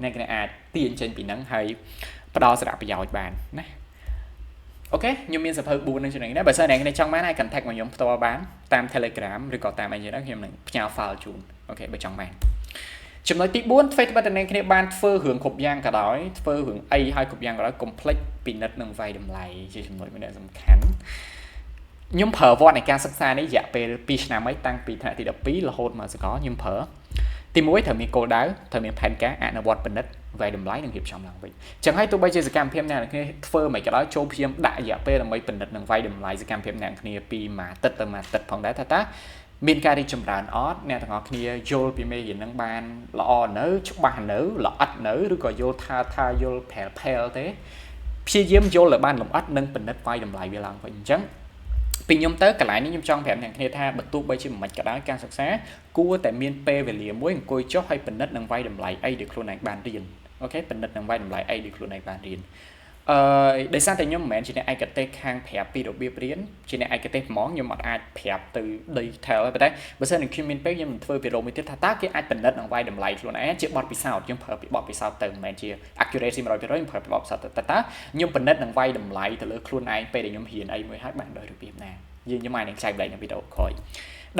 អ្នកគ្នាអាចទាញចេញពីហ្នឹងហើយផ្ដល់សារៈប្រយោជន៍បានណាអូខេខ្ញុំមានសភៅ4ហ្នឹងចំណែកនេះបើសិនអ្នកគ្នាចង់បានអាច contact មកខ្ញុំផ្ទាល់បានតាម Telegram ឬក៏តាមអីចឹងខ្ញុំនឹងផ្ញើ file ជូនអូខេបើចង់បានចំណុចទី4ធ្វើត្បិតតែអ្នកគ្នាបានធ្វើរឿងគ្រប់យ៉ាងក៏ដោយធ្វើរឿងអីហើយគ្រប់យ៉ាងក៏ដោយកុំភ្លេចពិនិត្យនិងវាយតម្លៃជាចំណុចមួយដែលសំខាន់ខ្ញុំប្រើវត្តនៃការសិក្សានេះរយៈពេល2ឆ្នាំហើយតាំងពីថ្នាក់ទី12រហូតមកសកលខ្ញុំប្រើទី1ត្រូវមានគោលដៅត្រូវមានផែនការអនុវត្តពិនិត្យវាយតម្លៃនិងរៀបចំឡើងវិញអញ្ចឹងហើយទោះបីជាសកម្មភាពអ្នកគ្នាធ្វើមិនក៏ដោយចូលព្យាយាមដាក់រយៈពេលដើម្បីពិនិត្យនិងវាយតម្លៃសកម្មភាពអ្នកគ្នាពីមួយអាទិត្យទៅមួយអាទិត្យផងដែរថាមានការរីកចម្រើនអត់អ្នកទាំងអស់គ្នាយល់ពីមេរៀនហ្នឹងបានល្អនៅច្បាស់នៅល្អិតនៅឬក៏យល់ថាយល់ផែលទេព្យាយាមយល់ឲ្យបានលម្អិតនិងពិនិត្យវាយតម្លៃវាឡើងវិញអញ្ចឹងពីខ្ញុំទៅកន្លែងនេះខ្ញុំចង់ប្រាប់អ្នកគ្នាថាបើទោះបីជាមិនក៏ដោយការសិក្សាគួរតែមានពេលវេលាមួយអង្គុយចុះឲ្យពិនិត្យនិងវាយតម្លៃអីដែលខ្លួនឯងបានរៀនអូខេពិនិត្យនិងវាយតម្លៃអីដែលខ្លួនឯងបានរៀនដោយសារតែខ្ញុំមិនមែនជាអ្នកឯកទេសខាងប្រាប់ពីរបៀបរៀនជាអ្នកឯកទេសហ្មងខ្ញុំអត់អាចប្រាប់ទៅ detail ទេប៉ុន្តែបើសិនខ្ញុំមានពេលខ្ញុំនឹងធ្វើវីដេអូមួយទៀតថាតើគេអាចពិនិត្យនិងវាយតម្លៃខ្លួនឯងជាបទពិសោធន៍ខ្ញុំប្រើពីបទពិសោធន៍ទៅមិនមែនជា accuracy 100% ខ្ញុំប្រើពីបទពិសោធន៍ទៅតើខ្ញុំពិនិត្យនិងវាយតម្លៃទៅលើខ្លួនឯងពេលដែលខ្ញុំរៀនអីមួយហើយបានដោយរបៀបណាខ្ញុំអាចនឹងចែកម្លែកនៅវីដេអូក្រោយ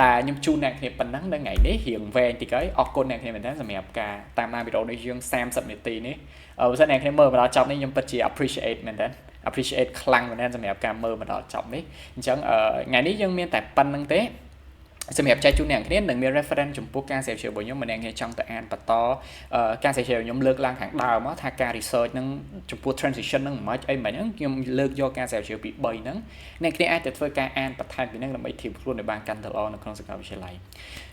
ដែលខ្ញុំជូនអ្នកគ្នាប៉ុណ្ណឹងនៅថ្ងៃនេះរៀងវែងតិចហើយអរគុណអ្នកគ្នាមែនតើសម្រាប់ការតាមដានវីដេអូនេះយើង30នាទីនេះបើសិនអ្នកគ្នាមើលមកដល់ចប់នេះខ្ញុំពិតជា appreciate មែនតើ appreciate ខ្លាំងមែនតើសម្រាប់ការមើលមកដល់ចប់នេះអញ្ចឹងថ្ងៃនេះយើងមានតែប៉ុណ្្នឹងទេសម្រាប់ចែកជូនអ្នកគ្នានឹងមាន reference ចំពោះការស្រាវជ្រាវរបស់ខ្ញុំម្នាក់គ្នាចង់ទៅអានបន្តការស្រាវជ្រាវខ្ញុំលើកឡើងខាងដើមមកថាការ research នឹងចំពោះ transition នឹងមិនអីមិនហ្នឹងខ្ញុំលើកយកការស្រាវជ្រាវពី3ហ្នឹងអ្នកគ្នាអាចទៅធ្វើការអានបន្ថែមពីហ្នឹងដើម្បីធៀបខ្លួនឲ្យបានកាន់តែល្អនៅក្នុងសាកលវិទ្យាល័យ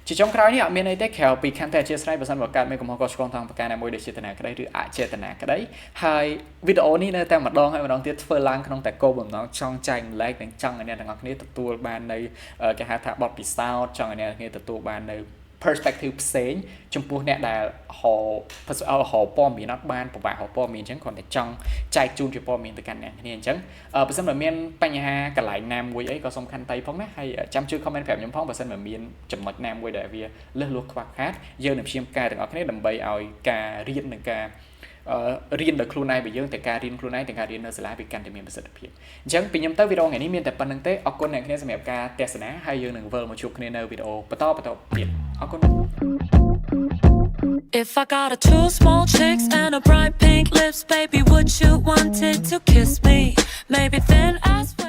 ជាចុងក្រោយនេះអត់មានអីទេក្រៅពីខន្តីអធិស្ឋានបើសិនបើកើតមានកំហុសខុសឆ្គងតាមប្រការណាមួយដោយចេតនាក្តីឬអចេតនាក្តីហើយវីដេអូនេះនៅតែម្ដងហើយម្ដងទៀតធ្វើឡើងក្នុងតែគោលបំណងចង់ចែកម្លែកនិងចង់ឲ្យអ្នកទាំងអស់គ្នាទទួលបាននៅគេហៅថាបទពិសោធន៍ចង់ឲ្យអ្នកទាំងអស់គ្នាទទួលបាននៅ perspective ផ្សេងចំពោះអ្នកដែលហៅព័ត៌មានអត់បានពិបាកហៅព័ត៌មានអញ្ចឹងគ្រាន់តែចង់ចែកជូនជាព័ត៌មានទៅកាន់អ្នកគ្នាអញ្ចឹងបើសិនបើមានបញ្ហាកន្លែងណាមួយអីក៏សំខាន់តែផងណាហើយចាំជួយ comment ប្រាប់ខ្ញុំផងបើសិនបើមានចំណុចណាមួយដែលវាលឹះលួសខ្វះខាតយើងនឹងព្យាយាមកែទាំងអស់គ្នាដើម្បីឲ្យការរៀននិងការរៀនដោយខ្លួនឯងរបស់យើងតែការរៀនខ្លួនឯងទាំងការរៀននៅសាលាវាកាន់តែមានប្រសិទ្ធភាពអញ្ចឹងពីខ្ញុំទៅវីដេអូថ្ងៃនេះមានតែប៉ុណ្្នឹងទេអរគុណអ្នកគ្នាសម្រាប់ការទស្សនាហើយយើងនឹងវិលមកជួបគ្នានៅវីដេអូបន្តទៀតអរគុណ If I got a 2 small chicks and a bright pink lips, baby, would you want it to kiss me? Maybe then ask